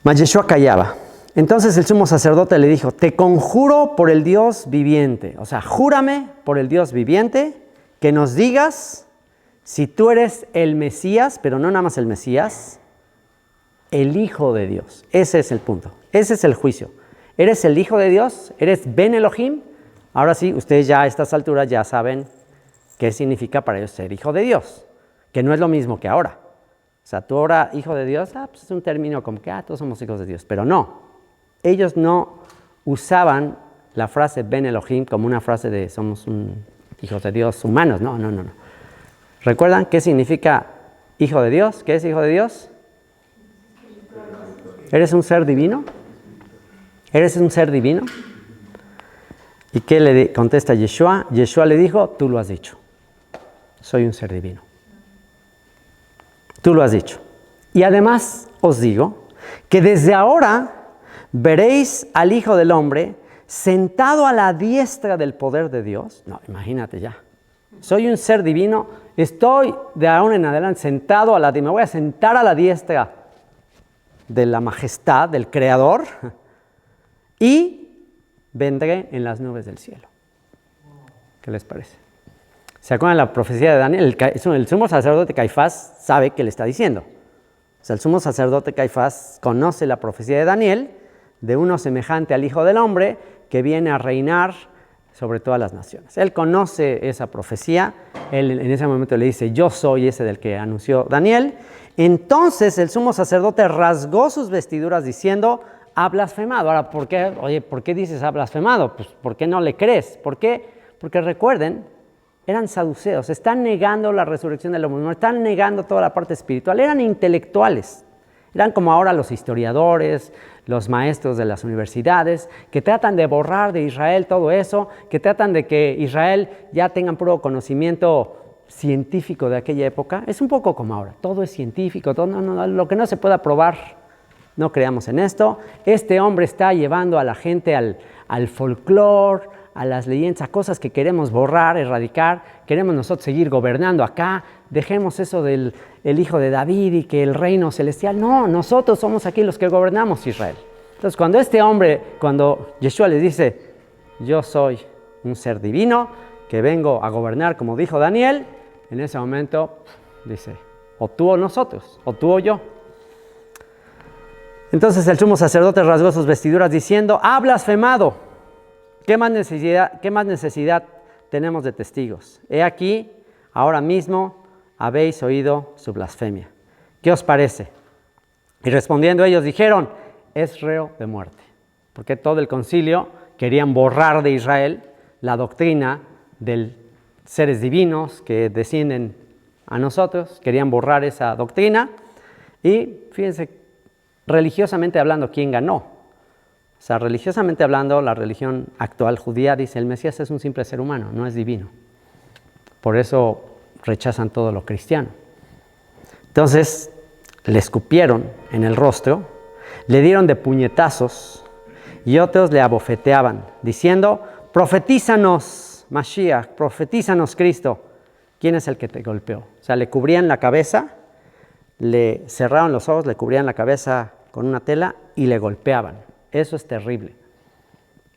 Speaker 2: Mas Yeshua callaba. Entonces el sumo sacerdote le dijo: te conjuro por el Dios viviente, o sea, júrame por el Dios viviente que nos digas si tú eres el Mesías, pero no nada más el Mesías, el Hijo de Dios. Ese es el punto, ese es el juicio. ¿Eres el Hijo de Dios? ¿Eres Ben Elohim? Ahora sí, ustedes ya a estas alturas ya saben qué significa para ellos ser Hijo de Dios, que no es lo mismo que ahora. O sea, tú ahora Hijo de Dios, pues es un término como que todos somos hijos de Dios, pero no. Ellos no usaban la frase Ben Elohim como una frase de somos hijos de Dios humanos. No. ¿Recuerdan qué significa Hijo de Dios? ¿Qué es Hijo de Dios? ¿Eres un ser divino? ¿Eres un ser divino? ¿Y qué le contesta Yeshua? Yeshua le dijo: tú lo has dicho. Soy un ser divino. Tú lo has dicho. Y además os digo que desde ahora veréis al Hijo del Hombre sentado a la diestra del poder de Dios. No, imagínate ya. Soy un ser divino, estoy de ahora en adelante sentado me voy a sentar a la diestra de la majestad del Creador y vendré en las nubes del cielo. ¿Qué les parece? ¿Se acuerdan de la profecía de Daniel? El sumo sacerdote Caifás sabe qué le está diciendo. O sea, el sumo sacerdote Caifás conoce la profecía de Daniel, de uno semejante al Hijo del Hombre, que viene a reinar sobre todas las naciones. Él conoce esa profecía, él en ese momento le dice: yo soy ese del que anunció Daniel. Entonces el sumo sacerdote rasgó sus vestiduras diciendo: ha blasfemado. Ahora, ¿por qué dices ha blasfemado? Pues, ¿por qué no le crees? ¿Por qué? Porque recuerden, eran saduceos, están negando la resurrección del hombre, están negando toda la parte espiritual, eran intelectuales. Eran como ahora los historiadores, los maestros de las universidades, que tratan de borrar de Israel todo eso, que tratan de que Israel ya tenga puro conocimiento científico de aquella época. Es un poco como ahora, todo es científico, todo, lo que no se pueda probar, no creamos en esto. Este hombre está llevando a la gente al folclore, a las leyendas, a cosas que queremos borrar, erradicar. Queremos nosotros seguir gobernando acá. Dejemos eso del hijo de David y que el reino celestial. No, nosotros somos aquí los que gobernamos Israel. Entonces, cuando Yeshua les dice: yo soy un ser divino, que vengo a gobernar, como dijo Daniel. En ese momento dice, o tú o nosotros, o tú o yo. Entonces el sumo sacerdote rasgó sus vestiduras diciendo, ha blasfemado. ¿Qué más necesidad tenemos de testigos? He aquí, ahora mismo habéis oído su blasfemia. ¿Qué os parece? Y respondiendo ellos dijeron, es reo de muerte. Porque todo el concilio querían borrar de Israel la doctrina de seres divinos que descienden a nosotros. Querían borrar esa doctrina. Y fíjense, religiosamente hablando, ¿quién ganó? O sea, religiosamente hablando, la religión actual judía dice, el Mesías es un simple ser humano, no es divino. Por eso rechazan todo lo cristiano. Entonces, le escupieron en el rostro, le dieron de puñetazos y otros le abofeteaban, diciendo, profetízanos, Mashiach, profetízanos, Cristo. ¿Quién es el que te golpeó? O sea, le cubrían la cabeza, le cerraron los ojos, le cubrían la cabeza con una tela y le golpeaban. Eso es terrible,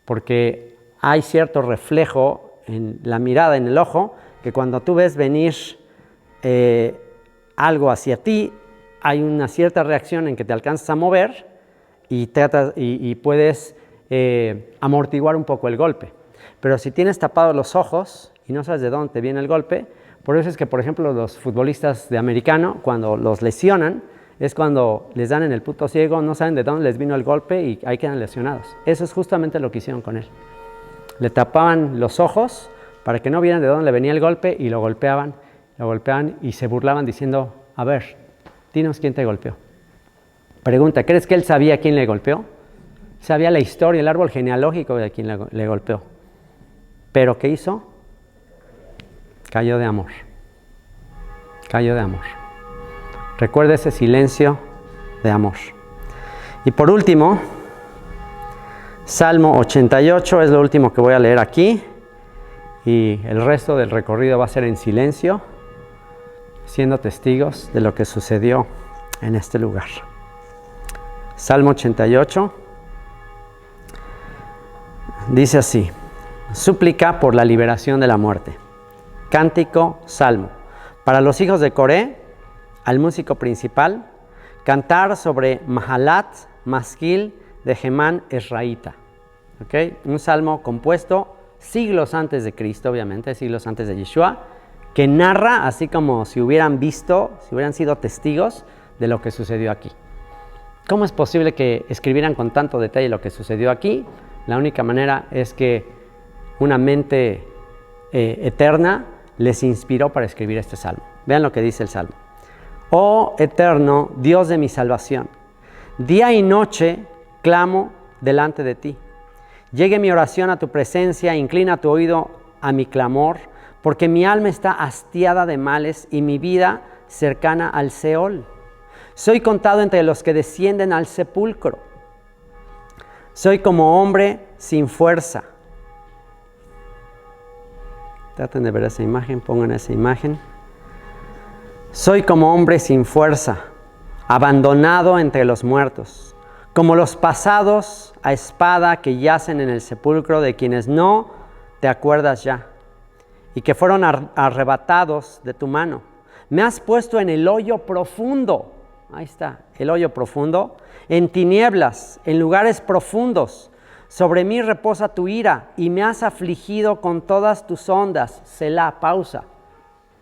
Speaker 2: porque hay cierto reflejo en la mirada, en el ojo, que cuando tú ves venir algo hacia ti, hay una cierta reacción en que te alcanzas a mover y puedes amortiguar un poco el golpe. Pero si tienes tapados los ojos y no sabes de dónde te viene el golpe, por eso es que, por ejemplo, los futbolistas de americano, cuando los lesionan, es cuando les dan en el puto ciego, no saben de dónde les vino el golpe y ahí quedan lesionados. Eso es justamente lo que hicieron con él. Le tapaban los ojos para que no vieran de dónde le venía el golpe y lo golpeaban y se burlaban diciendo, a ver, dinos quién te golpeó. Pregunta, ¿crees que él sabía quién le golpeó? Sabía la historia, el árbol genealógico de quien le golpeó. ¿Pero qué hizo? Cayó de amor. Cayó de amor. Recuerda ese silencio de amor. Y por último, Salmo 88 es lo último que voy a leer aquí. Y el resto del recorrido va a ser en silencio, siendo testigos de lo que sucedió en este lugar. Salmo 88 dice así: súplica por la liberación de la muerte. Cántico, salmo. Para los hijos de Coré, al músico principal, cantar sobre Mahalat, Masquil de Gemán Esraíta. ¿Okay? Un salmo compuesto siglos antes de Cristo, obviamente, siglos antes de Yeshua, que narra así como si hubieran visto, si hubieran sido testigos de lo que sucedió aquí. ¿Cómo es posible que escribieran con tanto detalle lo que sucedió aquí? La única manera es que una mente eterna les inspiró para escribir este salmo. Vean lo que dice el salmo. Oh eterno, Dios de mi salvación, día y noche clamo delante de ti. Llegue mi oración a tu presencia, inclina tu oído a mi clamor, porque mi alma está hastiada de males y mi vida cercana al Seol. Soy contado entre los que descienden al sepulcro. Soy como hombre sin fuerza. Traten de ver esa imagen, pongan esa imagen. Soy como hombre sin fuerza, abandonado entre los muertos, como los pasados a espada que yacen en el sepulcro, de quienes no te acuerdas ya, y que fueron arrebatados de tu mano. Me has puesto en el hoyo profundo, ahí está, el hoyo profundo, en tinieblas, en lugares profundos. Sobre mí reposa tu ira, y me has afligido con todas tus ondas. Selah, pausa.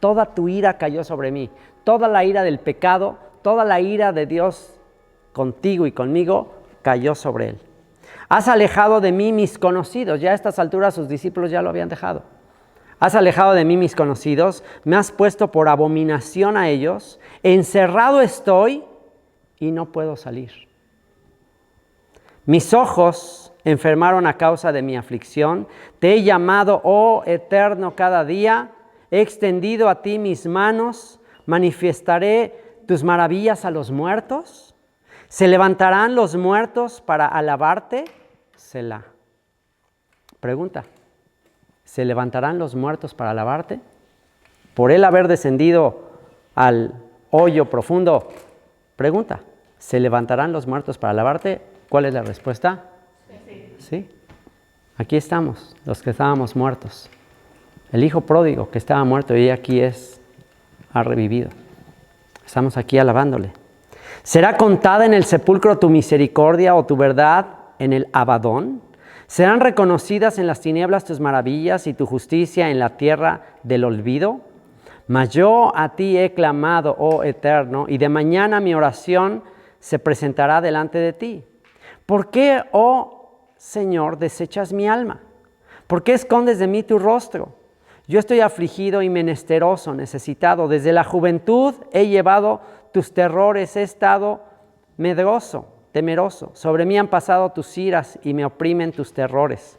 Speaker 2: Toda tu ira cayó sobre mí, toda la ira del pecado, toda la ira de Dios contigo y conmigo cayó sobre él. Has alejado de mí mis conocidos. Ya a estas alturas sus discípulos ya lo habían dejado. Has alejado de mí mis conocidos, me has puesto por abominación a ellos. Encerrado estoy y no puedo salir. Mis ojos enfermaron a causa de mi aflicción. Te he llamado, oh eterno, cada día. He extendido a ti mis manos. Manifestaré tus maravillas a los muertos. ¿Se levantarán los muertos para alabarte? Selah. Pregunta. ¿Se levantarán los muertos para alabarte? Por él haber descendido al hoyo profundo. Pregunta. ¿Se levantarán los muertos para alabarte? ¿Cuál es la respuesta? Sí. ¿Sí? Aquí estamos, los que estábamos muertos. El hijo pródigo que estaba muerto y aquí ha revivido. Estamos aquí alabándole. ¿Será contada en el sepulcro tu misericordia o tu verdad en el Abadón? ¿Serán reconocidas en las tinieblas tus maravillas y tu justicia en la tierra del olvido? Mas yo a ti he clamado, oh Eterno, y de mañana mi oración se presentará delante de ti. ¿Por qué, oh Señor, desechas mi alma? ¿Por qué escondes de mí tu rostro? Yo estoy afligido y menesteroso, necesitado. Desde la juventud he llevado tus terrores, he estado medroso, temeroso. Sobre mí han pasado tus iras y me oprimen tus terrores.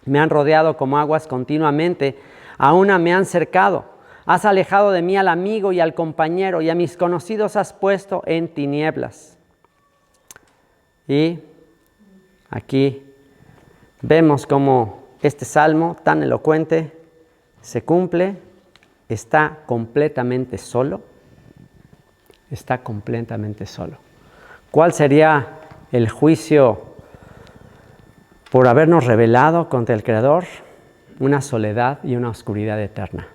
Speaker 2: Me han rodeado como aguas continuamente, a una me han cercado. Has alejado de mí al amigo y al compañero, y a mis conocidos has puesto en tinieblas. Y aquí vemos cómo este salmo tan elocuente se cumple, está completamente solo. Está completamente solo. ¿Cuál sería el juicio por habernos rebelado contra el Creador? Una soledad y una oscuridad eterna.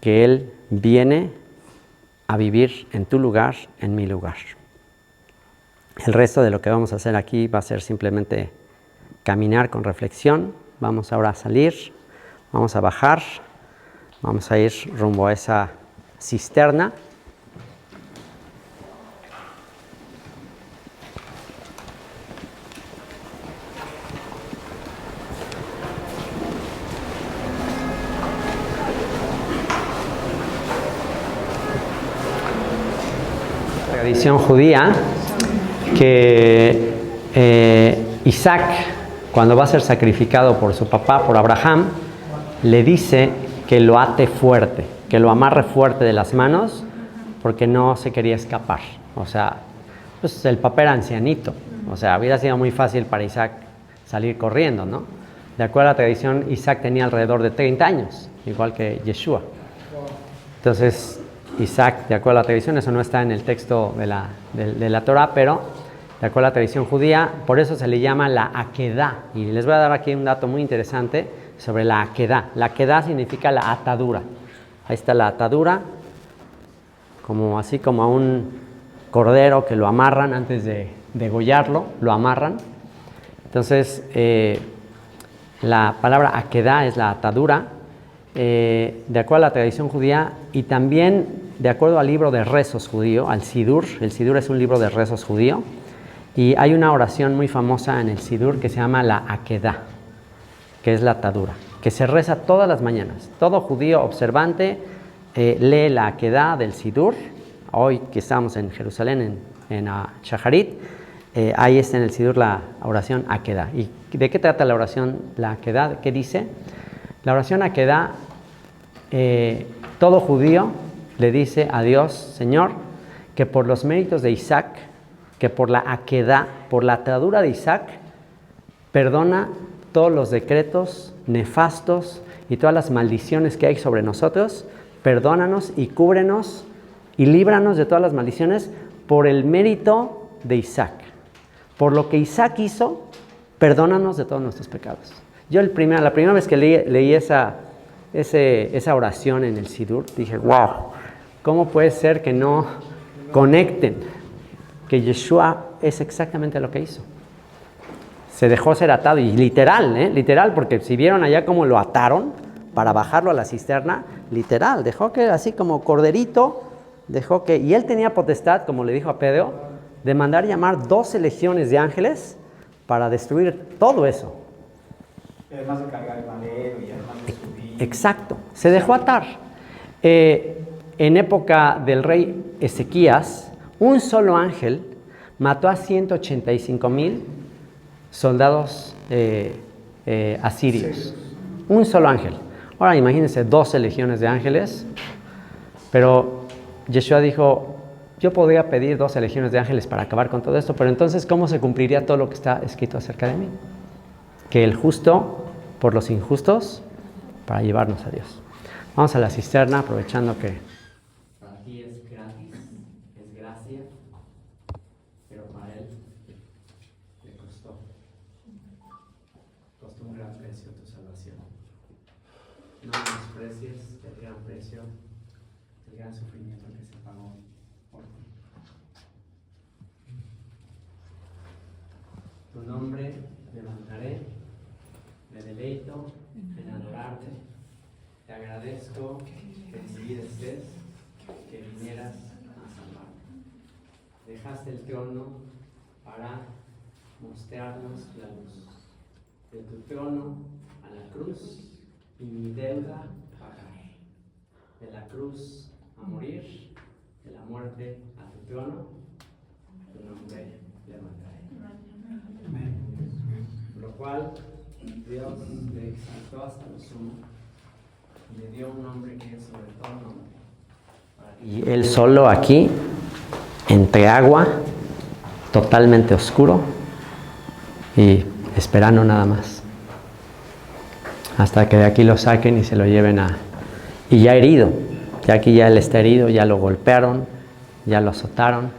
Speaker 2: Que Él viene a vivir en tu lugar, en mi lugar. El resto de lo que vamos a hacer aquí va a ser simplemente caminar con reflexión. Vamos ahora a salir, vamos a bajar, vamos a ir rumbo a esa cisterna. Tradición judía que Isaac, cuando va a ser sacrificado por su papá, por Abraham, le dice que lo ate fuerte, que lo amarre fuerte de las manos porque no se quería escapar. O sea, pues el papá era ancianito, o sea, hubiera sido muy fácil para Isaac salir corriendo, ¿no? De acuerdo a la tradición, Isaac tenía alrededor de 30 años, igual que Yeshua. Entonces, Isaac, de acuerdo a la tradición, eso no está en el texto de la Torah, pero de acuerdo a la tradición judía, por eso se le llama la Akedá. Y les voy a dar aquí un dato muy interesante sobre la Akedá. La Akedá significa la atadura. Ahí está la atadura, así como a un cordero que lo amarran antes de degollarlo, lo amarran. Entonces, la palabra Akedá es la atadura. De acuerdo a la tradición judía y también de acuerdo al libro de rezos judío, al Sidur. El Sidur es un libro de rezos judío y hay una oración muy famosa en el Sidur que se llama la Akedá, que es la atadura, que se reza todas las mañanas. Todo judío observante lee la Akedá del Sidur. Hoy que estamos en Jerusalén, en Shaharit, ahí está en el Sidur la oración Akedá. ¿Y de qué trata la oración la Akedá? ¿Qué dice? La oración Akedá, todo judío le dice a Dios, Señor, que por los méritos de Isaac, que por la Akedá, por la atadura de Isaac, perdona todos los decretos nefastos y todas las maldiciones que hay sobre nosotros. Perdónanos y cúbrenos y líbranos de todas las maldiciones por el mérito de Isaac. Por lo que Isaac hizo, perdónanos de todos nuestros pecados. Yo la primera vez que leí esa oración en el Sidur, dije, wow, ¿cómo puede ser que no conecten que Yeshua es exactamente lo que hizo? Se dejó ser atado, y literal, porque si vieron allá cómo lo ataron para bajarlo a la cisterna, literal, dejó que así como corderito, y él tenía potestad, como le dijo a Pedro, de mandar llamar 12 legiones de ángeles para destruir todo eso.
Speaker 4: Y además de cargar el madero y además de subir.
Speaker 2: Exacto, se dejó atar. En época del rey Ezequías, un solo ángel mató a 185,000 soldados asirios. Un solo ángel. Ahora imagínense 12 legiones de ángeles, pero Yeshua dijo, yo podría pedir 12 legiones de ángeles para acabar con todo esto, pero entonces ¿cómo se cumpliría todo lo que está escrito acerca de mí? Que el justo por los injustos para llevarnos a Dios. Vamos a la cisterna aprovechando que para ti es gratis, es gracia, pero para Él le costó gran sufrimiento que se pagó por ti. Tu nombre levantaré, me deleito en adorarte, te agradezco que en mi vida estés, que vinieras a salvarme. Dejaste el trono para mostrarnos la luz. De tu trono a la cruz y mi deuda pagar. De la cruz a morir, de la muerte a tu trono, tu nombre levantaré. Por lo cual Dios le exaltó hasta lo sumo y le dio un nombre que es sobre todo nombre. Y él solo aquí, entre agua, totalmente oscuro y esperando nada más. Hasta que de aquí lo saquen y se lo lleven a... Y ya herido, ya aquí ya él está herido, ya lo golpearon, ya lo azotaron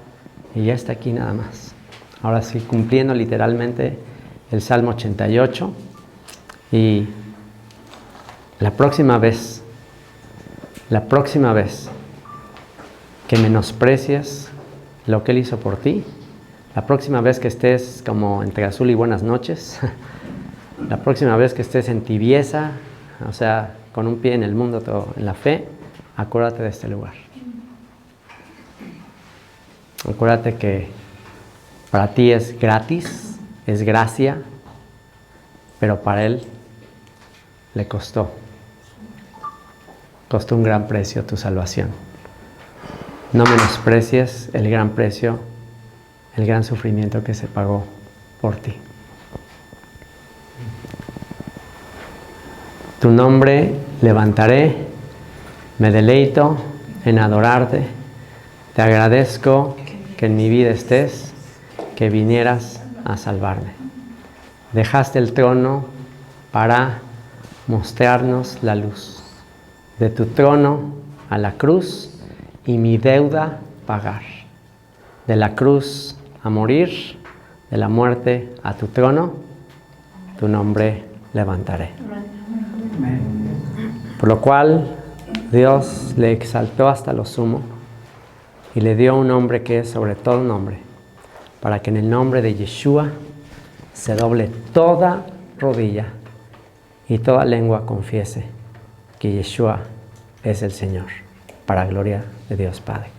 Speaker 2: y ya está aquí nada más. Ahora sí, cumpliendo literalmente el Salmo 88. Y la próxima vez que menosprecies lo que él hizo por ti, la próxima vez que estés como entre azul y buenas noches, la próxima vez que estés en tibieza, o sea, con un pie en el mundo, todo en la fe, acuérdate de este lugar. Acuérdate que para ti es gratis, es gracia, pero para él le costó un gran precio tu salvación. No menosprecies el gran precio, el gran sufrimiento que se pagó por ti. Tu nombre levantaré, me deleito en adorarte, te agradezco que en mi vida estés, que vinieras a salvarme. Dejaste el trono para mostrarnos la luz. De tu trono a la cruz y mi deuda pagar. De la cruz a morir, de la muerte a tu trono, tu nombre levantaré. Por lo cual Dios le exaltó hasta lo sumo y le dio un nombre que es sobre todo nombre, para que en el nombre de Yeshua se doble toda rodilla y toda lengua confiese que Yeshua es el Señor, para gloria de Dios Padre.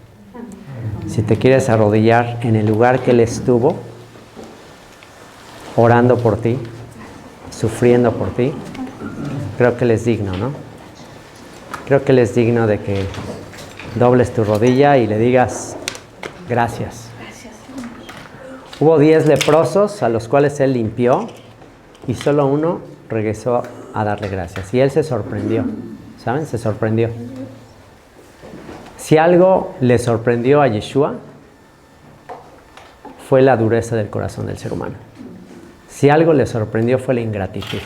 Speaker 2: Si te quieres arrodillar en el lugar que Él estuvo, orando por ti, sufriendo por ti, creo que Él es digno, ¿no? Creo que Él es digno de que dobles tu rodilla y le digas gracias. Hubo 10 leprosos a los cuales Él limpió y solo uno regresó a darle gracias. Y Él se sorprendió, ¿saben? Se sorprendió. Si algo le sorprendió a Yeshua, fue la dureza del corazón del ser humano. Si algo le sorprendió, fue la ingratitud.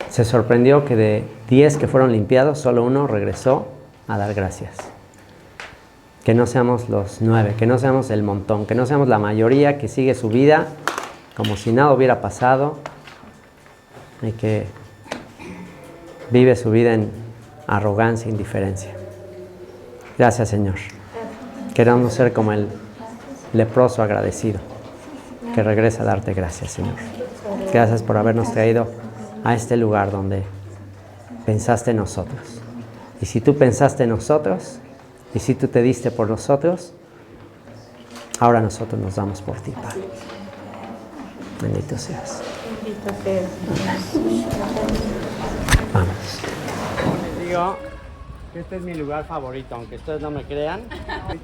Speaker 2: Se sorprendió que de 10 que fueron limpiados, solo uno regresó a dar gracias. Que no seamos los 9, que no seamos el montón, que no seamos la mayoría que sigue su vida como si nada hubiera pasado y que vive su vida en arrogancia e indiferencia. Gracias, Señor. Queremos ser como el leproso agradecido que regresa a darte gracias, Señor. Gracias por habernos traído a este lugar donde pensaste en nosotros. Y si tú pensaste en nosotros, y si tú te diste por nosotros, ahora nosotros nos damos por ti, Padre. Bendito seas.
Speaker 3: Bendito seas.
Speaker 2: Vamos. Les digo que este es mi lugar favorito, aunque ustedes no me crean,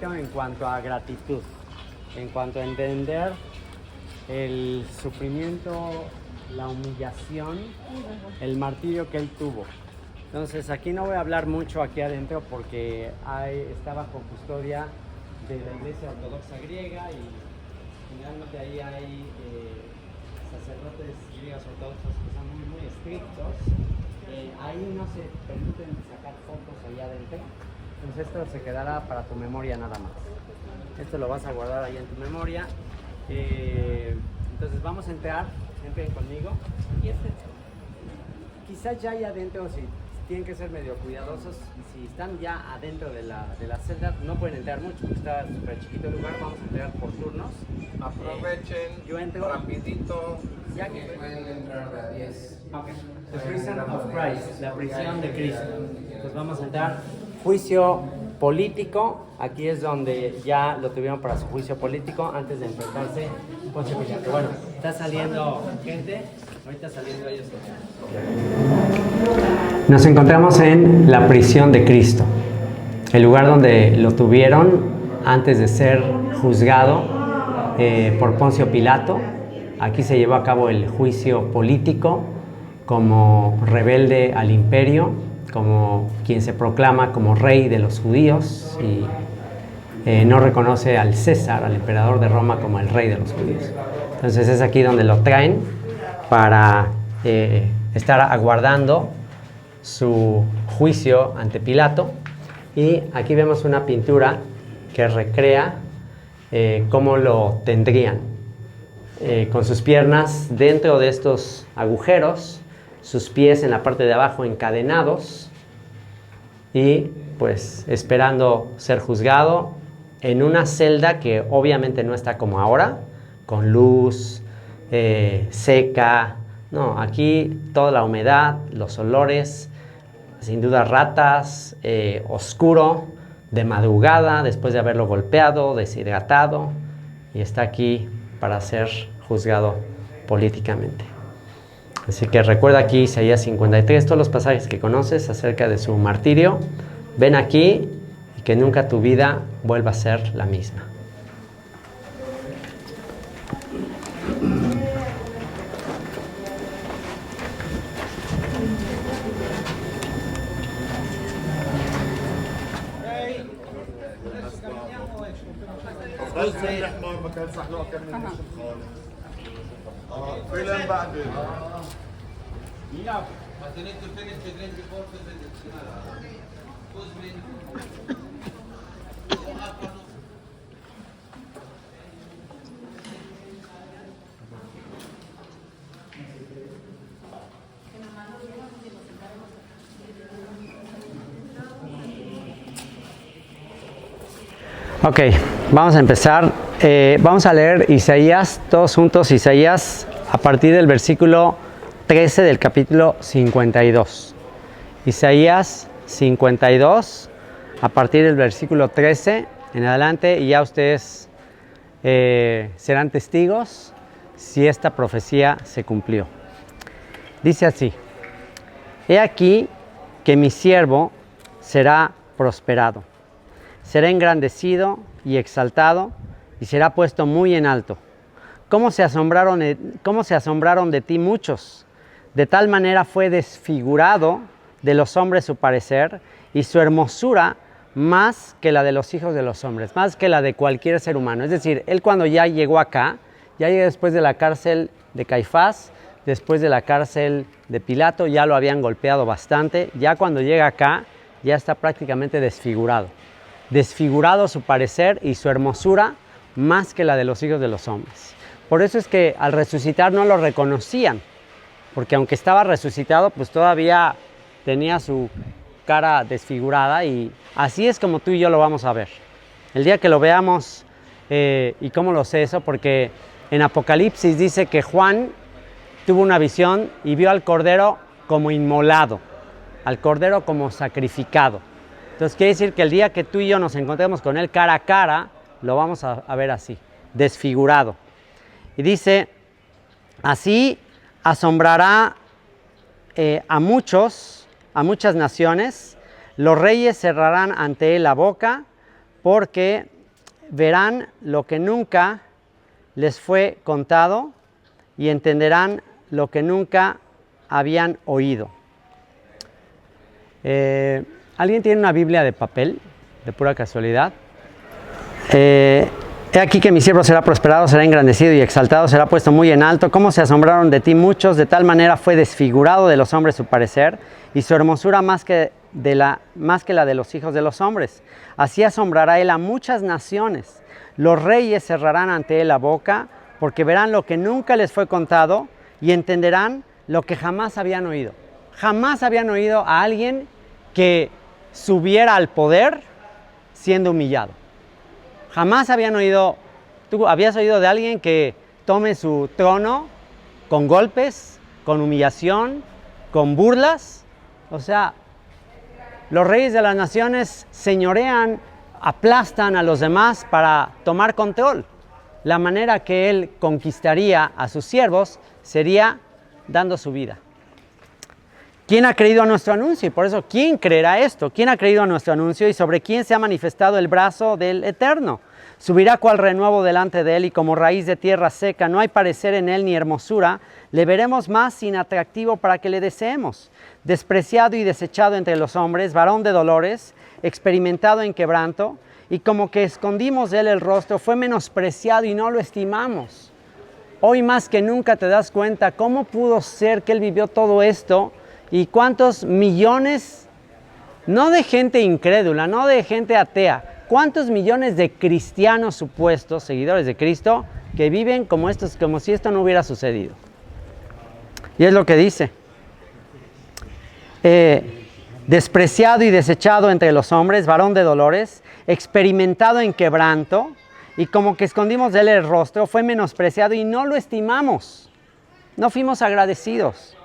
Speaker 2: en cuanto a gratitud, en cuanto a entender el sufrimiento, la humillación, el martirio que él tuvo. Entonces aquí no voy a hablar mucho aquí adentro porque está bajo custodia de la Iglesia Ortodoxa griega y finalmente ahí hay sacerdotes griegos ortodoxos que son muy estrictos. Ahí no se permiten sacar fotos allá adentro. Entonces esto se quedará para tu memoria nada más. Esto lo vas a guardar ahí en tu memoria. Entonces vamos a entrar, entren conmigo. Quizás ya ahí adentro, si tienen que ser medio cuidadosos y si están ya adentro de la celda no pueden entrar mucho porque está súper chiquito el lugar, vamos a entrar por turnos.
Speaker 1: Aprovechen,
Speaker 2: yo entro
Speaker 1: rapidito,
Speaker 2: ya que
Speaker 1: pueden entrar de a 10.
Speaker 2: Okay. The prison of Christ, la prisión de Cristo. Pues vamos a entrar. Juicio político. Aquí es donde ya lo tuvieron para su juicio político antes de enfrentarse a Poncio Pilato. Bueno, está saliendo gente. Ahorita saliendo ellos. Nos encontramos en la prisión de Cristo, el lugar donde lo tuvieron antes de ser juzgado por Poncio Pilato. Aquí se llevó a cabo el juicio político como rebelde al imperio, como quien se proclama como rey de los judíos y no reconoce al César, al emperador de Roma, como el rey de los judíos. Entonces es aquí donde lo traen para estar aguardando su juicio ante Pilato. Y aquí vemos una pintura que recrea cómo lo tendrían, con sus piernas dentro de estos agujeros, sus pies en la parte de abajo encadenados y pues esperando ser juzgado en una celda que obviamente no está como ahora, con luz, seca. No, aquí toda la humedad, los olores, sin duda ratas, oscuro, de madrugada, después de haberlo golpeado, deshidratado, y está aquí para ser juzgado políticamente. Así que recuerda aquí Isaías 53, todos los pasajes que conoces acerca de su martirio. Ven aquí y que nunca tu vida vuelva a ser la misma. Ok, vamos a empezar. Vamos a leer Isaías, todos juntos, Isaías, a partir del versículo 13 del capítulo 52. Isaías 52, a partir del versículo 13 en adelante, y ya ustedes serán testigos si esta profecía se cumplió. Dice así: He aquí que mi siervo será prosperado. Será engrandecido y exaltado, y será puesto muy en alto. ¿Cómo se asombraron de ti muchos? De tal manera fue desfigurado de los hombres su parecer, y su hermosura más que la de los hijos de los hombres, más que la de cualquier ser humano. Es decir, él cuando ya llegó acá, ya llegó después de la cárcel de Caifás, después de la cárcel de Pilato, ya lo habían golpeado bastante. Ya cuando llega acá, ya está prácticamente desfigurado. Desfigurado su parecer y su hermosura más que la de los hijos de los hombres. Por eso es que al resucitar no lo reconocían, porque aunque estaba resucitado, pues todavía tenía su cara desfigurada, y así es como tú y yo lo vamos a ver. El día que lo veamos, ¿y cómo lo sé eso? Porque en Apocalipsis dice que Juan tuvo una visión y vio al Cordero como inmolado, al Cordero como sacrificado. Entonces quiere decir que el día que tú y yo nos encontremos con él cara a cara, lo vamos a ver así, desfigurado. Y dice, así asombrará a muchas naciones. Los reyes cerrarán ante él la boca, porque verán lo que nunca les fue contado y entenderán lo que nunca habían oído. ¿Alguien tiene una Biblia de papel, de pura casualidad? He aquí que mi siervo será prosperado, será engrandecido y exaltado, será puesto muy en alto. ¿Cómo se asombraron de ti muchos? De tal manera fue desfigurado de los hombres su parecer, y su hermosura más que la de los hijos de los hombres. Así asombrará él a muchas naciones. Los reyes cerrarán ante él la boca, porque verán lo que nunca les fue contado y entenderán lo que jamás habían oído. jamás habían oído a alguien que subiera al poder siendo humillado. Jamás habían oído, tú habías oído de alguien que tome su trono con golpes, con humillación, con burlas. O sea, los reyes de las naciones señorean, aplastan a los demás para tomar control. La manera que él conquistaría a sus siervos sería dando su vida. ¿Quién ha creído a nuestro anuncio? Y por eso, ¿quién creerá esto? ¿Quién ha creído a nuestro anuncio y sobre quién se ha manifestado el brazo del Eterno? Subirá cual renuevo delante de él y como raíz de tierra seca, no hay parecer en él ni hermosura, le veremos más sin atractivo para que le deseemos. Despreciado y desechado entre los hombres, varón de dolores, experimentado en quebranto, y como que escondimos de él el rostro, fue menospreciado y no lo estimamos. Hoy más que nunca te das cuenta cómo pudo ser que él vivió todo esto y cuántos millones, no de gente incrédula, no de gente atea, cuántos millones de cristianos supuestos, seguidores de Cristo, que viven como si esto no hubiera sucedido. Y es lo que dice. Despreciado y desechado entre los hombres, varón de dolores, experimentado en quebranto, y como que escondimos de él el rostro, fue menospreciado y no lo estimamos. No fuimos agradecidos.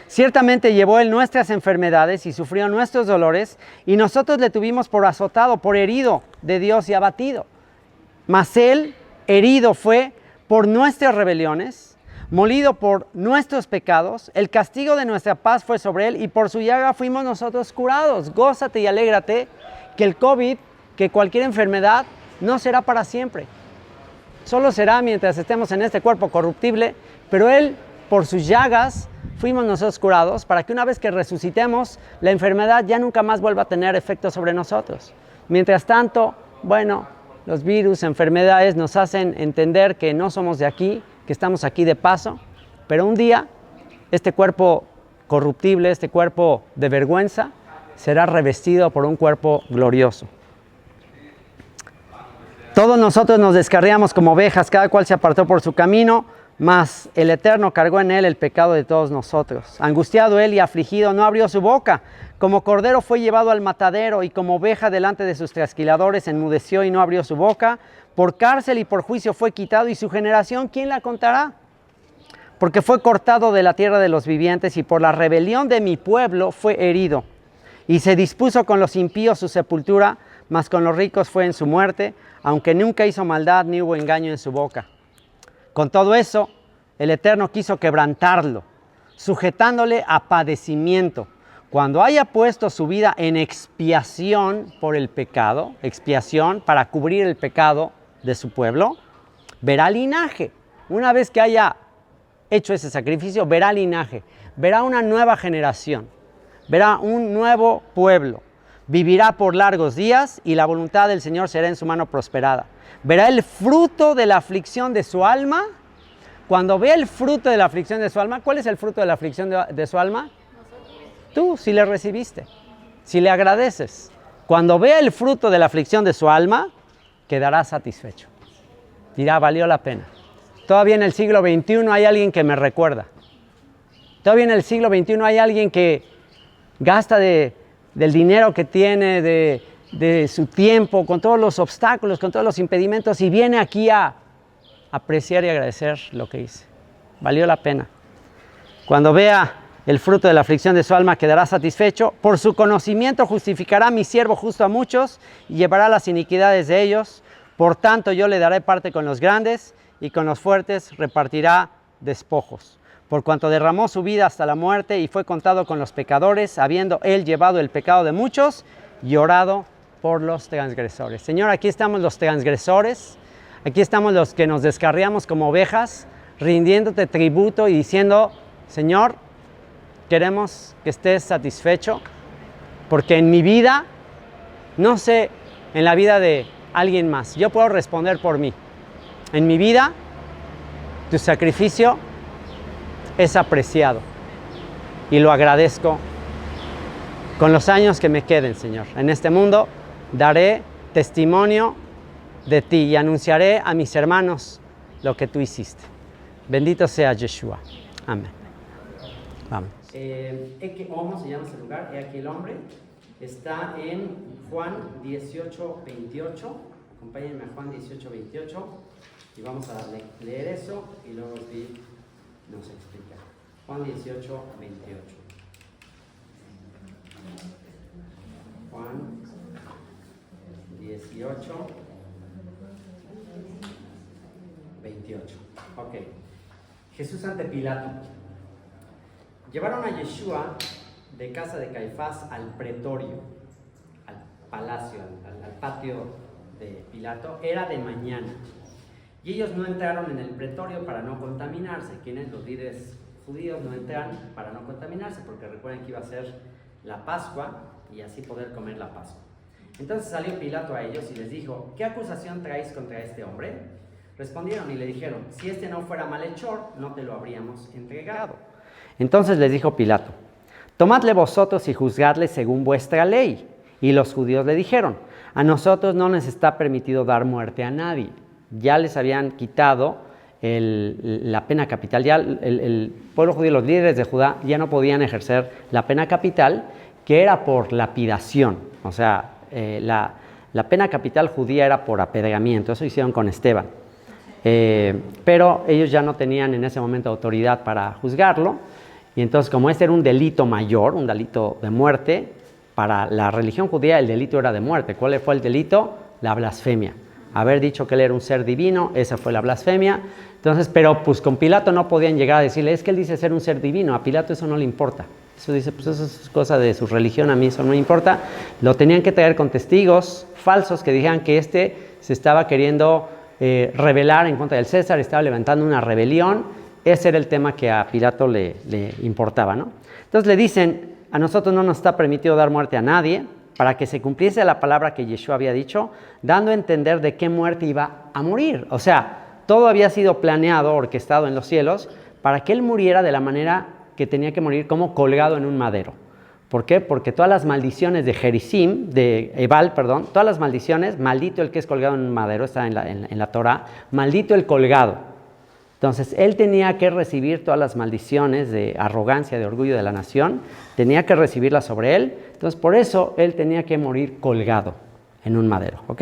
Speaker 2: Ciertamente llevó él nuestras enfermedades y sufrió nuestros dolores, y nosotros le tuvimos por azotado, por herido de Dios y abatido. Mas él herido fue por nuestras rebeliones, molido por nuestros pecados, el castigo de nuestra paz fue sobre él, y por su llaga fuimos nosotros curados. Gózate y alégrate que el COVID, que cualquier enfermedad, no será para siempre. Solo será mientras estemos en este cuerpo corruptible, pero él, por sus llagas, fuimos nosotros curados, para que una vez que resucitemos, la enfermedad ya nunca más vuelva a tener efecto sobre nosotros. Mientras tanto, bueno, los virus, enfermedades nos hacen entender que no somos de aquí, que estamos aquí de paso, pero un día este cuerpo corruptible, este cuerpo de vergüenza, será revestido por un cuerpo glorioso. Todos nosotros nos descarriamos como ovejas, cada cual se apartó por su camino, mas el Eterno cargó en él el pecado de todos nosotros. Angustiado él y afligido, no abrió su boca. Como cordero fue llevado al matadero, y como oveja delante de sus trasquiladores enmudeció y no abrió su boca. Por cárcel y por juicio fue quitado, y su generación, ¿quién la contará? Porque fue cortado de la tierra de los vivientes, y por la rebelión de mi pueblo fue herido. Y se dispuso con los impíos su sepultura, mas con los ricos fue en su muerte, aunque nunca hizo maldad ni hubo engaño en su boca. Con todo eso, el Eterno quiso quebrantarlo, sujetándole a padecimiento. Cuando haya puesto su vida en expiación por el pecado, expiación para cubrir el pecado de su pueblo, verá linaje. Una vez que haya hecho ese sacrificio, verá linaje, verá una nueva generación, verá un nuevo pueblo. Vivirá por largos días y la voluntad del Señor será en su mano prosperada. Verá el fruto de la aflicción de su alma. Cuando vea el fruto de la aflicción de su alma, ¿cuál es el fruto de la aflicción de su alma? Tú, si le recibiste, si le agradeces. Cuando vea el fruto de la aflicción de su alma, quedará satisfecho. Dirá, valió la pena. Todavía en el siglo XXI hay alguien que me recuerda. Todavía en el siglo XXI hay alguien que gasta del dinero que tiene, de su tiempo, con todos los obstáculos, con todos los impedimentos, y viene aquí a apreciar y agradecer lo que hice. Valió la pena. Cuando vea el fruto de la aflicción de su alma, quedará satisfecho. Por su conocimiento justificará mi siervo justo a muchos y llevará las iniquidades de ellos. Por tanto, yo le daré parte con los grandes, y con los fuertes repartirá despojos. Por cuanto derramó su vida hasta la muerte y fue contado con los pecadores, habiendo él llevado el pecado de muchos y orado por los transgresores. Señor, aquí estamos los transgresores, aquí estamos los que nos descarriamos como ovejas, rindiéndote tributo y diciendo, Señor, queremos que estés satisfecho, porque en mi vida, no sé, en la vida de alguien más, yo puedo responder por mí. En mi vida, tu sacrificio es apreciado y lo agradezco. Con los años que me queden, Señor, en este mundo, daré testimonio de ti y anunciaré a mis hermanos lo que tú hiciste. Bendito sea Yeshua. Amén. Vamos. Ecce Homo se llama ese lugar, he aquí el hombre. Está en Juan 18:28. Acompáñenme a Juan 18:28 y vamos a leer eso y luego Steve nos explica. Juan 18:28. Juan 18:28. Ok. Jesús ante Pilato. Llevaron a Yeshua de casa de Caifás al pretorio, al palacio, al patio de Pilato. Era de mañana. Y ellos no entraron en el pretorio para no contaminarse. Quienes, los líderes judíos, no entran para no contaminarse, porque recuerden que iba a ser la Pascua y así poder comer la Pascua. Entonces salió Pilato a ellos y les dijo: ¿qué acusación traéis contra este hombre? Respondieron y le dijeron: si este no fuera malhechor, no te lo habríamos entregado. Entonces les dijo Pilato: tomadle vosotros y juzgadle según vuestra ley. Y los judíos le dijeron: a nosotros no nos está permitido dar muerte a nadie. Ya les habían quitado la pena capital. Ya el pueblo judío, los líderes de Judá, ya no podían ejercer la pena capital, que era por lapidación. O sea, la pena capital judía era por apedreamiento. Eso hicieron con Esteban. Pero ellos ya no tenían en ese momento autoridad para juzgarlo. Y entonces, como este era un delito mayor, un delito de muerte, para la religión judía el delito era de muerte. ¿Cuál fue el delito? La blasfemia. Haber dicho que él era un ser divino, esa fue la blasfemia. Entonces, pero pues con Pilato no podían llegar a decirle: es que él dice ser un ser divino, a Pilato eso no le importa. Eso dice, pues eso es cosa de su religión, a mí eso no me importa. Lo tenían que traer con testigos falsos que dijeran que se estaba queriendo rebelar en contra del César, estaba levantando una rebelión. Ese era el tema que a Pilato le importaba, ¿no? Entonces le dicen: a nosotros no nos está permitido dar muerte a nadie, para que se cumpliese la palabra que Yeshua había dicho, dando a entender de qué muerte iba a morir. O sea, todo había sido planeado, orquestado en los cielos, para que él muriera de la manera que tenía que morir, como colgado en un madero. ¿Por qué? Porque todas las maldiciones de Ebal, todas las maldiciones, maldito el que es colgado en un madero, está en la Torah, maldito el colgado. Entonces, él tenía que recibir todas las maldiciones de arrogancia, de orgullo de la nación, tenía que recibirlas sobre él. Entonces, por eso él tenía que morir colgado en un madero, ¿ok?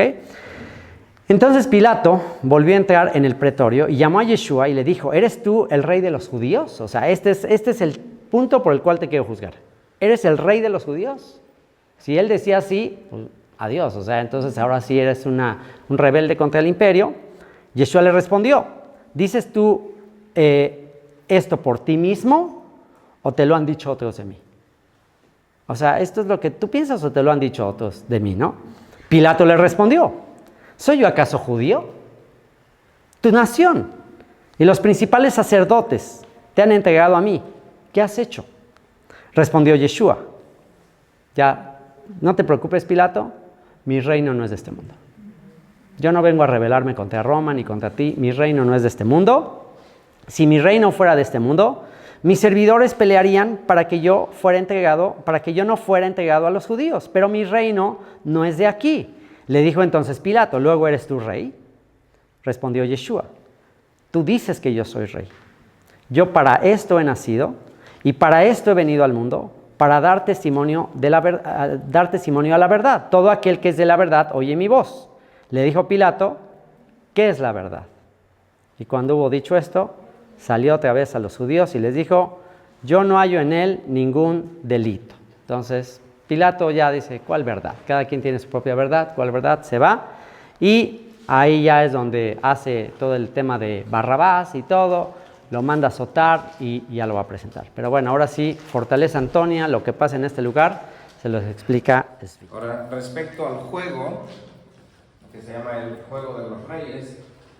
Speaker 2: Entonces Pilato volvió a entrar en el pretorio y llamó a Yeshua y le dijo: ¿eres tú el rey de los judíos? O sea, este es el punto por el cual te quiero juzgar. ¿Eres el rey de los judíos? Si él decía sí, pues adiós. O sea, entonces ahora sí eres un rebelde contra el imperio. Yeshua le respondió: ¿dices tú esto por ti mismo o te lo han dicho otros de mí? O sea, ¿esto es lo que tú piensas o te lo han dicho otros de mí, no? Pilato le respondió: ¿soy yo acaso judío? Tu nación y los principales sacerdotes te han entregado a mí. ¿Qué has hecho? Respondió Yeshua: ya, no te preocupes, Pilato, mi reino no es de este mundo. Yo no vengo a rebelarme contra Roma ni contra ti, mi reino no es de este mundo. Si mi reino fuera de este mundo, mis servidores pelearían para que yo no fuera entregado a los judíos, pero mi reino no es de aquí. Le dijo entonces Pilato: ¿luego eres tú rey? Respondió Yeshua: tú dices que yo soy rey. Yo para esto he nacido y para esto he venido al mundo, para dar testimonio a la verdad. Todo aquel que es de la verdad oye mi voz. Le dijo Pilato: ¿qué es la verdad? Y cuando hubo dicho esto, salió otra vez a los judíos y les dijo: yo no hallo en él ningún delito. Entonces Pilato ya dice: ¿cuál verdad? Cada quien tiene su propia verdad. ¿Cuál verdad? Se va. Y ahí ya es donde hace todo el tema de Barrabás y todo. Lo manda a azotar y ya lo va a presentar. Pero bueno, ahora sí, Fortaleza Antonia, lo que pasa en este lugar, se los explica.
Speaker 1: Ahora, respecto al juego, que se llama el Juego de los Reyes,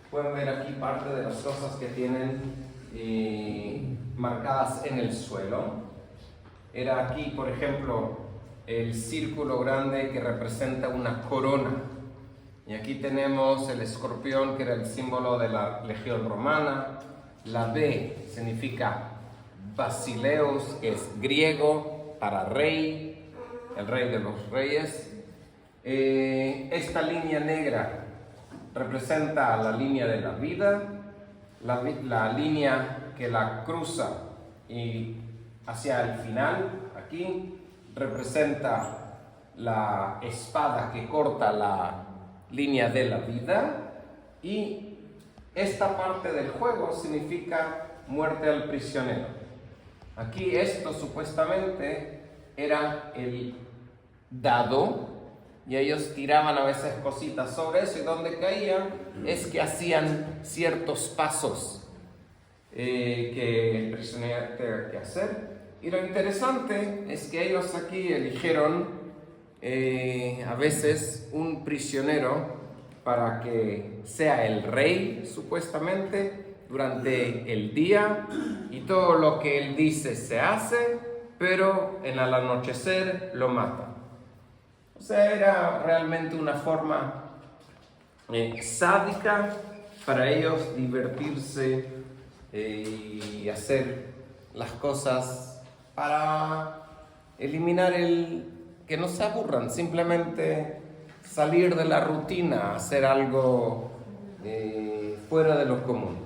Speaker 1: pueden ver aquí parte de las cosas que tienen marcadas en el suelo. Era aquí, por ejemplo, el círculo grande que representa una corona. Y aquí tenemos el escorpión, que era el símbolo de la legión romana. La B significa Basileus, que es griego para rey, el rey de los reyes. Esta línea negra representa la línea de la vida, la línea que la cruza y hacia el final, aquí, representa la espada que corta la línea de la vida, y esta parte del juego significa muerte al prisionero. Aquí esto supuestamente era el dado, y ellos tiraban a veces cositas sobre eso, y donde caían es que hacían ciertos pasos que el prisionero tenía que hacer. Y lo interesante es que ellos aquí eligieron a veces un prisionero para que sea el rey, supuestamente, durante el día, y todo lo que él dice se hace, pero en el anochecer lo matan. O sea, era realmente una forma sádica para ellos divertirse y hacer las cosas para eliminar que no se aburran, simplemente salir de la rutina, hacer algo fuera de lo común.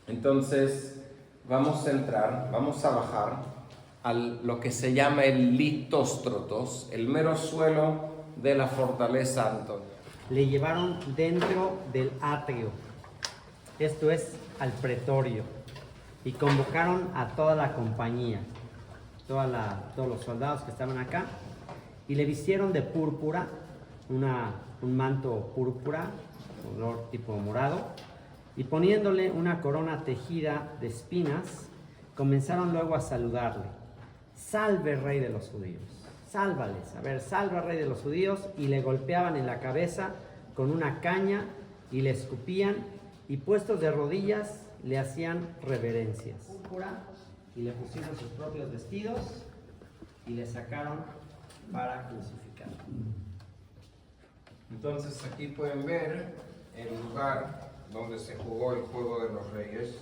Speaker 1: Entonces vamos a bajar a lo que se llama el litóstrotos, el mero suelo de la fortaleza Antonio.
Speaker 2: Le llevaron dentro del atrio, esto es al pretorio, y convocaron a toda la compañía, todos los soldados que estaban acá, y le vistieron de púrpura, un manto púrpura, color tipo morado, y poniéndole una corona tejida de espinas, comenzaron luego a saludarle. Salve, rey de los judíos. Sálvales, a ver, salva, rey de los judíos. Y le golpeaban en la cabeza con una caña y le escupían, y puestos de rodillas le hacían reverencias. Y le pusieron sus propios vestidos y le sacaron para crucificarlo.
Speaker 1: Entonces aquí pueden ver el lugar donde se jugó el juego de los reyes.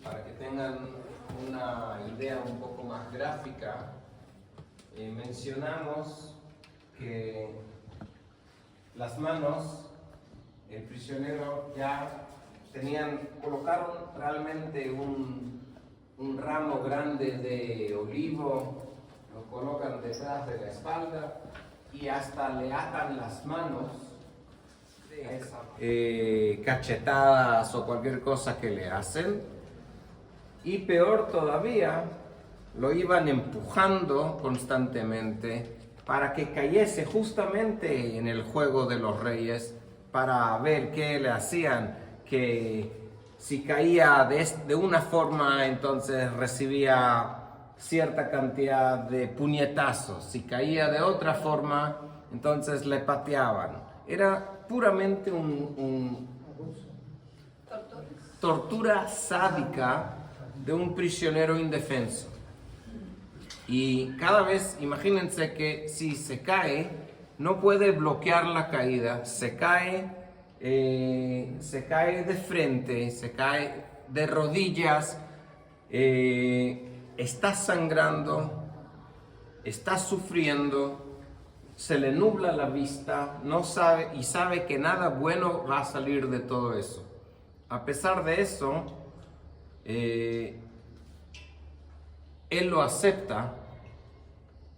Speaker 1: Para que tengan una idea un poco más gráfica, mencionamos que las manos, el prisionero ya colocaron realmente un ramo grande de olivo, lo colocan detrás de la espalda y hasta le atan las manos, cachetadas o cualquier cosa que le hacen. Y peor todavía, lo iban empujando constantemente para que cayese justamente en el juego de los reyes, para ver qué le hacían, que si caía de una forma, entonces recibía cierta cantidad de puñetazos, si caía de otra forma, entonces le pateaban. Era puramente tortura sádica de un prisionero indefenso. Y cada vez, imagínense que si se cae, no puede bloquear la caída, se cae de frente, se cae de rodillas, está sangrando, está sufriendo, se le nubla la vista, no sabe y sabe que nada bueno va a salir de todo eso. A pesar de eso, él lo acepta,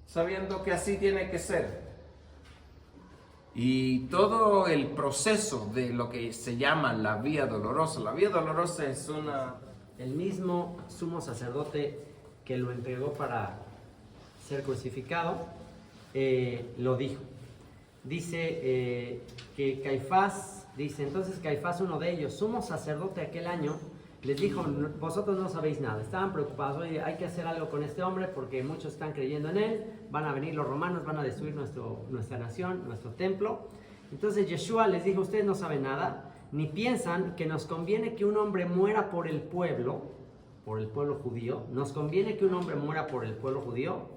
Speaker 1: sabiendo que así tiene que ser. Y todo el proceso de lo que se llama la vía dolorosa. La vía dolorosa es el mismo sumo sacerdote que lo entregó para ser crucificado, lo dijo. Dice que Caifás, entonces Caifás, uno de ellos, sumo sacerdote aquel año, les dijo: vosotros no sabéis nada. Estaban preocupados: oye, hay que hacer algo con este hombre porque muchos están creyendo en él, van a venir los romanos, van a destruir nuestra nación, nuestro templo. Entonces Yeshua les dijo: ustedes no saben nada, ni piensan que nos conviene que un hombre muera por el pueblo judío, nos conviene que un hombre muera por el pueblo judío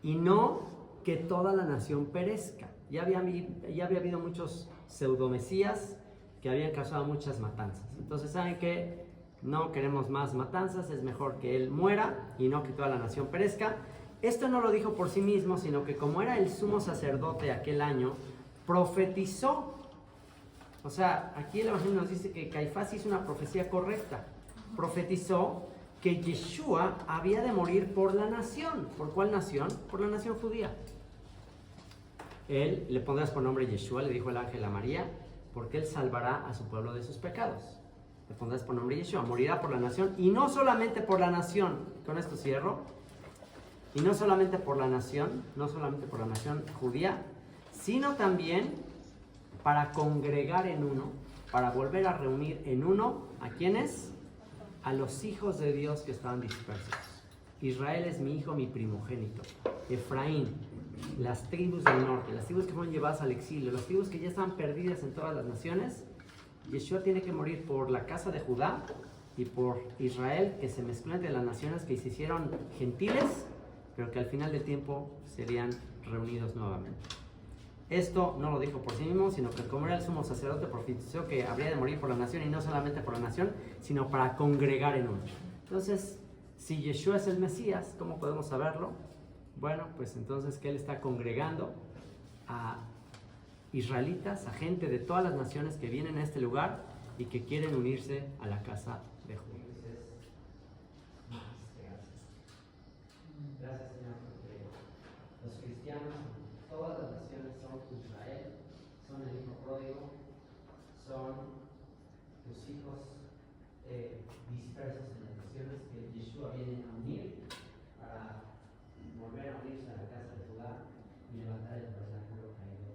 Speaker 1: y no que toda la nación perezca. Ya había habido muchos pseudomesías que habían causado muchas matanzas. Entonces, ¿saben qué? No queremos más matanzas, es mejor que él muera y no que toda la nación perezca. Esto no lo dijo por sí mismo, sino que como era el sumo sacerdote aquel año, profetizó. O sea, aquí el Evangelio nos dice que Caifás hizo una profecía correcta. Profetizó
Speaker 2: que Yeshua había de morir por la nación. ¿Por cuál nación? Por la nación judía. Él le pondrás por nombre Yeshua, le dijo el ángel a María, porque él salvará a su pueblo de sus pecados. Le pondrás por nombre Yeshua, morirá por la nación, y no solamente por la nación, con esto cierro, y no solamente por la nación judía, sino también para congregar en uno, para volver a reunir en uno, ¿a quiénes? A los hijos de Dios que estaban dispersos. Israel es mi hijo, mi primogénito. Efraín, las tribus del norte, las tribus que fueron llevadas al exilio, las tribus que ya estaban perdidas en todas las naciones. Yeshua tiene que morir por la casa de Judá y por Israel, que se mezcló entre las naciones, que se hicieron gentiles, pero que al final del tiempo serían reunidos nuevamente. Esto no lo dijo por sí mismo, sino que como era el sumo sacerdote, profetizó que habría de morir por la nación, y no solamente por la nación, sino para congregar en uno. Entonces, si Yeshua es el Mesías, ¿cómo podemos saberlo? Bueno, pues entonces que Él está congregando a israelitas, a gente de todas las naciones que vienen a este lugar y que quieren unirse a la casa de Judá. Gracias, Señor, porque los cristianos, todas las naciones son Israel, son el hijo pródigo, son tus hijos dispersos en las naciones que Yeshua viene a unir para volver a unirse a la casa de Judá y levantar el tabernáculo caído.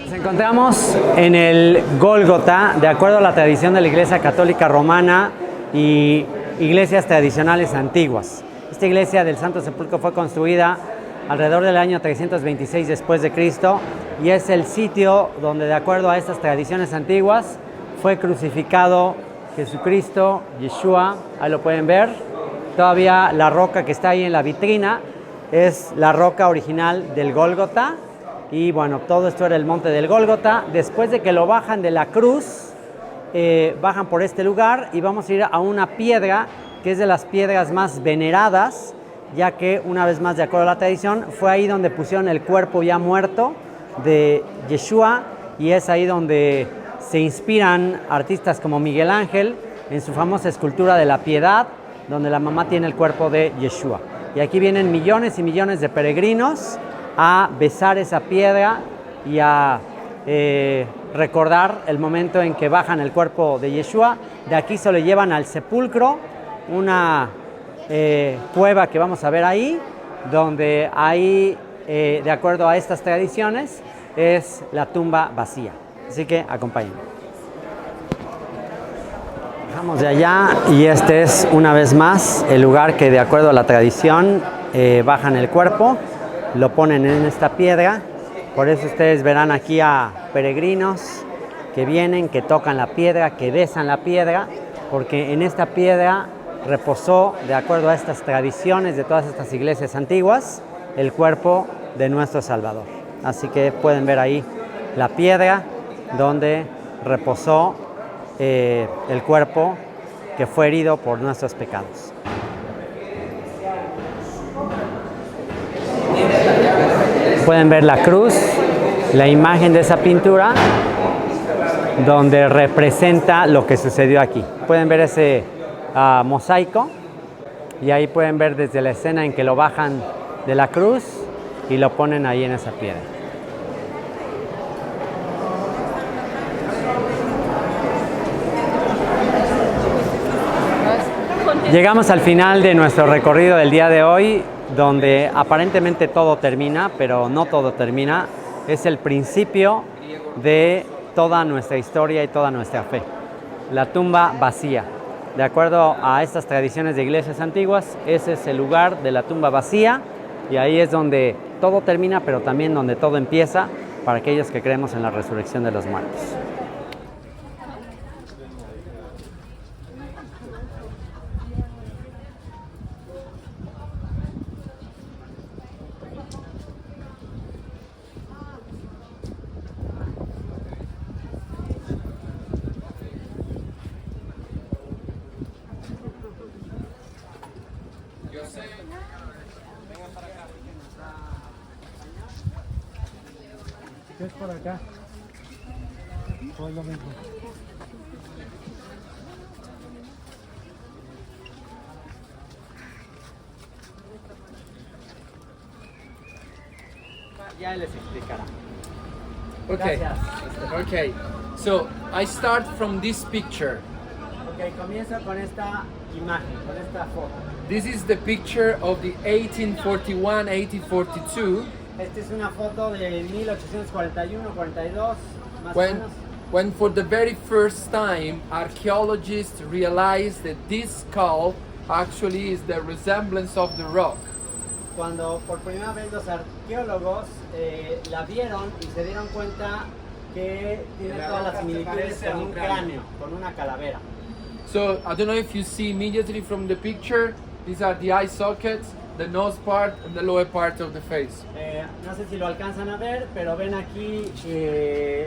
Speaker 2: Nos encontramos en el Gólgota, de acuerdo a la tradición de la Iglesia Católica Romana y iglesias tradicionales antiguas. Esta iglesia del Santo Sepulcro fue construida alrededor del año 326 después de Cristo y es el sitio donde, de acuerdo a estas tradiciones antiguas, fue crucificado Jesucristo, Yeshua. Ahí lo pueden ver. Todavía la roca que está ahí en la vitrina es la roca original del Gólgota. Y bueno, todo esto era el monte del Gólgota. Después de que lo bajan de la cruz, bajan por este lugar y vamos a ir a una piedra que es de las piedras más veneradas, ya que, una vez más, de acuerdo a la tradición, fue ahí donde pusieron el cuerpo ya muerto de Yeshua, y es ahí donde se inspiran artistas como Miguel Ángel en su famosa escultura de la Piedad, donde la mamá tiene el cuerpo de Yeshua. Y aquí vienen millones y millones de peregrinos a besar esa piedra y a recordar el momento en que bajan el cuerpo de Yeshua. De aquí se lo llevan al sepulcro, una cueva que vamos a ver ahí, donde ahí, de acuerdo a estas tradiciones, es la tumba vacía. Así que acompáñenme. Bajamos de allá y este es, una vez más, el lugar que, de acuerdo a la tradición, bajan el cuerpo, lo ponen en esta piedra. Por eso ustedes verán aquí a peregrinos que vienen, que tocan la piedra, que besan la piedra, porque en esta piedra reposó, de acuerdo a estas tradiciones de todas estas iglesias antiguas, el cuerpo de nuestro Salvador. Así que pueden ver ahí la piedra donde reposó el cuerpo que fue herido por nuestros pecados. Pueden ver la cruz, la imagen de esa pintura, donde representa lo que sucedió aquí. Pueden ver ese mosaico, y ahí pueden ver desde la escena en que lo bajan de la cruz y lo ponen ahí en esa piedra. Llegamos al final de nuestro recorrido del día de hoy, donde aparentemente todo termina, pero no todo termina. Es el principio de toda nuestra historia y toda nuestra fe. La tumba vacía. De acuerdo a estas tradiciones de iglesias antiguas, ese es el lugar de la tumba vacía, y ahí es donde todo termina, pero también donde todo empieza, para aquellos que creemos en la resurrección de los muertos. acá.
Speaker 5: Pues lo mismo.
Speaker 2: Ya les explicará.
Speaker 6: Okay.
Speaker 2: Gracias.
Speaker 6: Okay. So I start from this picture.
Speaker 2: Ok, comienzo con esta imagen, con esta foto.
Speaker 6: This is the picture of the 1841-1842
Speaker 2: Esta es una foto de 1841-42, más o
Speaker 6: when,
Speaker 2: menos.
Speaker 6: when for the very first time archaeologists realized that this skull actually is the resemblance of the rock.
Speaker 2: Cuando por primera vez los arqueólogos la vieron y se dieron cuenta que tiene todas las similitudes con un cráneo, con una calavera.
Speaker 6: So I don't know if you see immediately from the picture, these are the eye sockets, the nose part and the lower part of the face.
Speaker 2: No sé si lo alcanzan a ver, pero ven aquí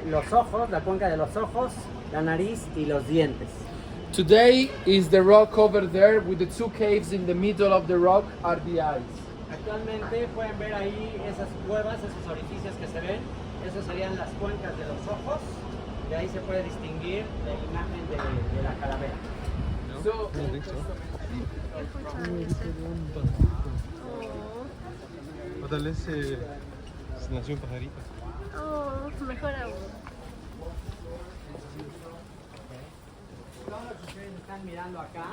Speaker 2: los ojos, la cuenca de los ojos, la nariz y los dientes.
Speaker 6: Today is the rock over there with the two caves in the middle of the rock are the eyes.
Speaker 2: Actualmente pueden ver ahí esas cuevas, esos orificios que se ven, esos serían las cuencas de los ojos, de ahí se puede distinguir la imagen de la calavera.
Speaker 6: So,
Speaker 5: O tal vez nació un pajarito.
Speaker 3: Oh, mejor aún.
Speaker 2: Todo lo que ustedes están mirando acá,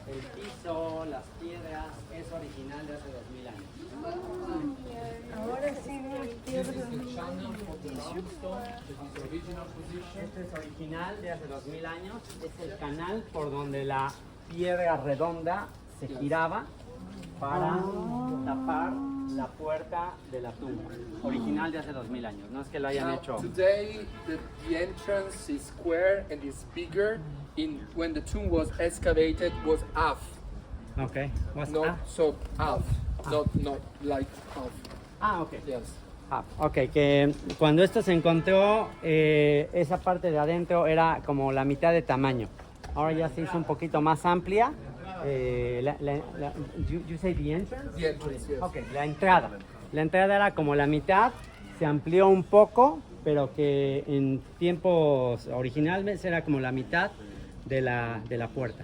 Speaker 2: el piso, las piedras, es original de hace 2000 años.
Speaker 3: Ahora sí me pierdo.
Speaker 2: Este es original de hace 2000 años, es el canal por donde la piedra redonda se giraba para tapar la puerta de la tumba. Original de hace 2000 años, no es que lo hayan
Speaker 6: now,
Speaker 2: hecho.
Speaker 6: today the entrance is square and is bigger. When the tomb was excavated was half,
Speaker 2: Ok,
Speaker 6: not so half, not like half.
Speaker 2: ok.
Speaker 6: Yes.
Speaker 2: Ok, que cuando esto se encontró, esa parte de adentro era como la mitad de tamaño. Ahora ya se hizo un poquito más amplia. You say the entrance?
Speaker 6: The entrance, yes.
Speaker 2: Ok, la entrada. La entrada era como la mitad, se amplió un poco, pero que en tiempos originales era como la mitad de la puerta.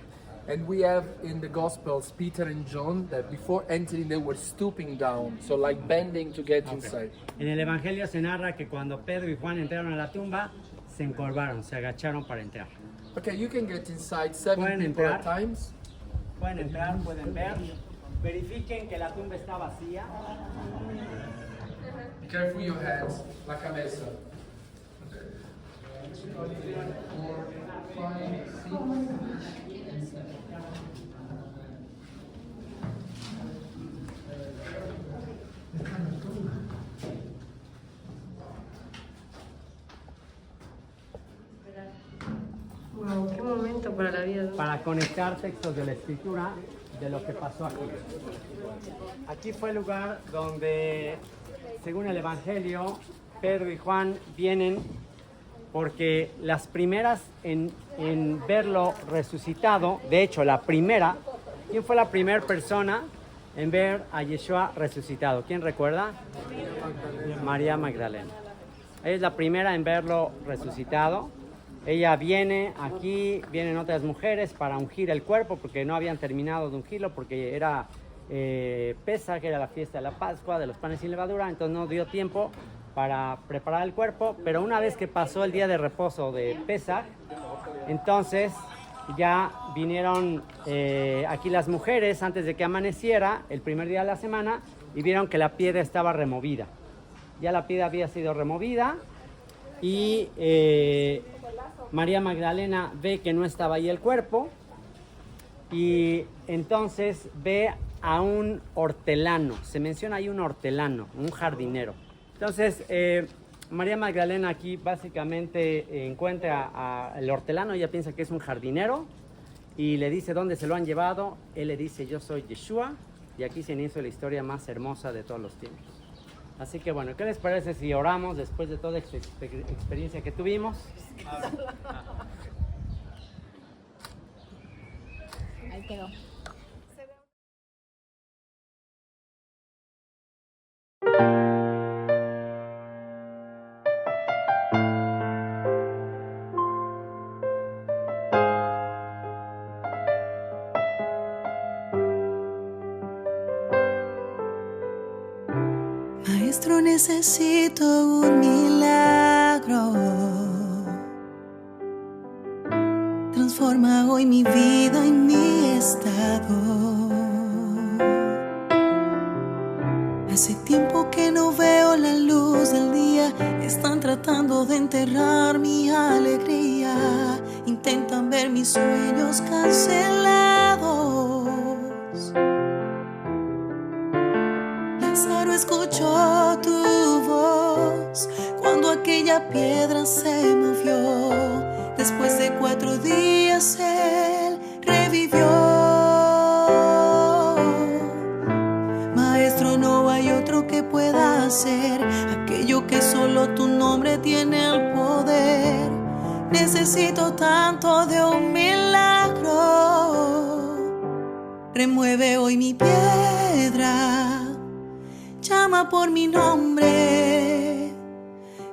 Speaker 6: And we have in the Gospels Peter and John that before entering they were stooping down, so like bending to get inside.
Speaker 2: En el Evangelio se narra que cuando Pedro y Juan entraron a la tumba, se encorvaron, se agacharon para entrar.
Speaker 6: Okay, you can get inside 7
Speaker 2: Pueden
Speaker 6: people at
Speaker 2: entrar.
Speaker 6: times.
Speaker 2: Pueden entrar, pueden ver. Verifiquen que la tumba está vacía.
Speaker 6: Be careful your hands, la cabeza. 4, 5, 6.
Speaker 3: Wow, qué momento para la vida.
Speaker 2: Para conectar textos de la escritura de lo que pasó aquí. Aquí fue el lugar donde, según el Evangelio, Pedro y Juan vienen porque las primeras en verlo resucitado, de hecho la primera, ¿quién fue la primera persona en ver a Yeshua resucitado? ¿Quién recuerda? María Magdalena. Ella es la primera en verlo resucitado. Ella viene aquí, vienen otras mujeres para ungir el cuerpo porque no habían terminado de ungirlo porque era Pesaj, que era la fiesta de la Pascua, de los panes sin levadura, entonces no dio tiempo para preparar el cuerpo, pero una vez que pasó el día de reposo de Pesaj, entonces ya vinieron aquí las mujeres antes de que amaneciera, el primer día de la semana, y vieron que la piedra estaba removida. Ya la piedra había sido removida y María Magdalena ve que no estaba ahí el cuerpo y entonces ve a un hortelano, se menciona ahí un hortelano, un jardinero. Entonces María Magdalena aquí básicamente encuentra al hortelano, ella piensa que es un jardinero y le dice dónde se lo han llevado, él le dice yo soy Yeshua y aquí se inicia la historia más hermosa de todos los tiempos. Así que bueno, ¿qué les parece si oramos después de toda esta experiencia que tuvimos?
Speaker 3: Ahí quedó.
Speaker 7: Maestro, necesito un milagro. Transforma hoy mi vida y mi estado. Hace tiempo que no veo la luz del día. Están tratando de enterrar mi alegría. Intentan ver mis sueños cancelados. Lázaro escuchó tu voz cuando aquella piedra se movió. Después de 4 días él revivió. Maestro, no hay otro que pueda hacer aquello que solo tu nombre tiene el poder. Necesito tanto de un milagro. Remueve hoy mi piedra. Llama por mi nombre.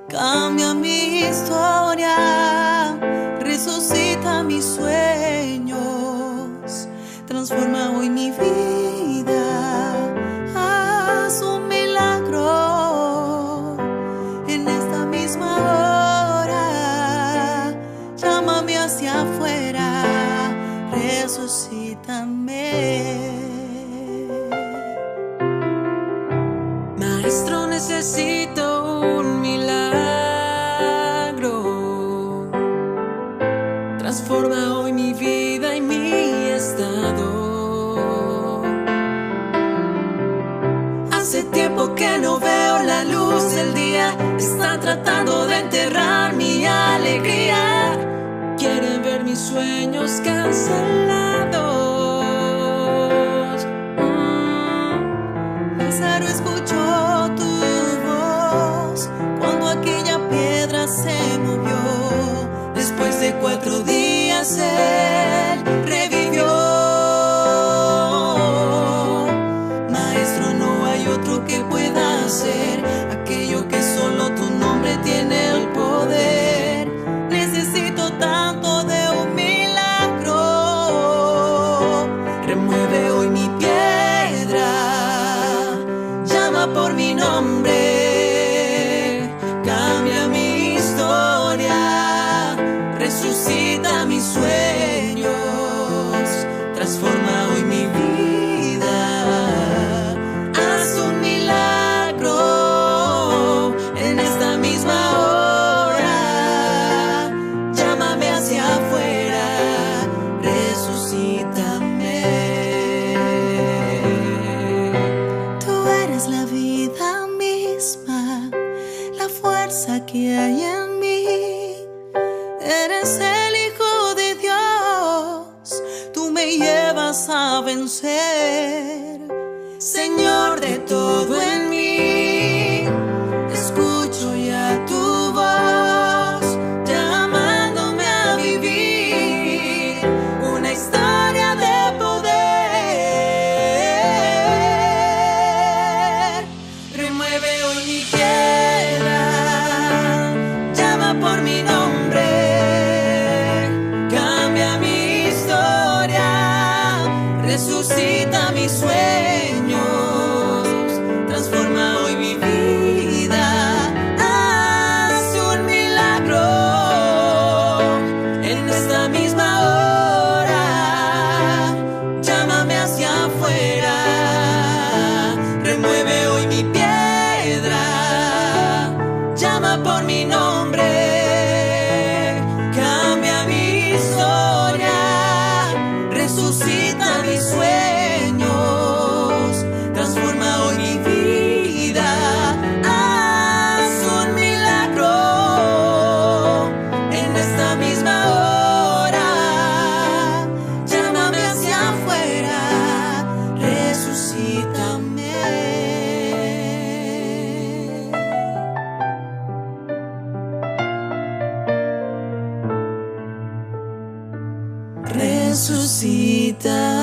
Speaker 7: Cambia mi historia. Resucita mis sueños. Transforma hoy mi vida. Haz un milagro en esta misma hora. Llámame hacia afuera. Resucítame. Maestro, necesito un milagro. Transforma hoy mi vida y mi estado. Hace tiempo que no veo la luz del día. Están tratando de enterrar mi alegría. Quieren ver mis sueños cancelados. Lázaro escuchó tu voz cuando aquella piedra se movió. Después de 4 días él revivió. Maestro, no hay otro que pueda hacer aquello que solo tu nombre tiene el poder. Necesito tanto de un milagro. Remueve hoy mi piedra. Llama por mi nombre. Cambia mi historia. Resucita mis sueños. Transforma hoy mi vida. Haz un milagro en esta misma hora. Llámame hacia afuera. Resucítame. Tú eres la vida misma, la fuerza que hay en mí. Eres el Hijo de Dios, tú me llevas a vencer. Señor de todo en mí, escucho ya tu voz, llamándome a vivir una historia de poder. Remueve hoy mi piedra, llama por mi nombre. Cambia mi historia, resucita mis sueños, transforma hoy mi vida. Haz un milagro en esta misma hora. Llámame hacia afuera. Remueve hoy mi piedra. Llama por mi nombre. Cambia mi historia. Resucita mis sueños. Transforma hoy mi vida. Haz un milagro en esta misma hora. Llámame hacia afuera. Resucítame. Resucítame.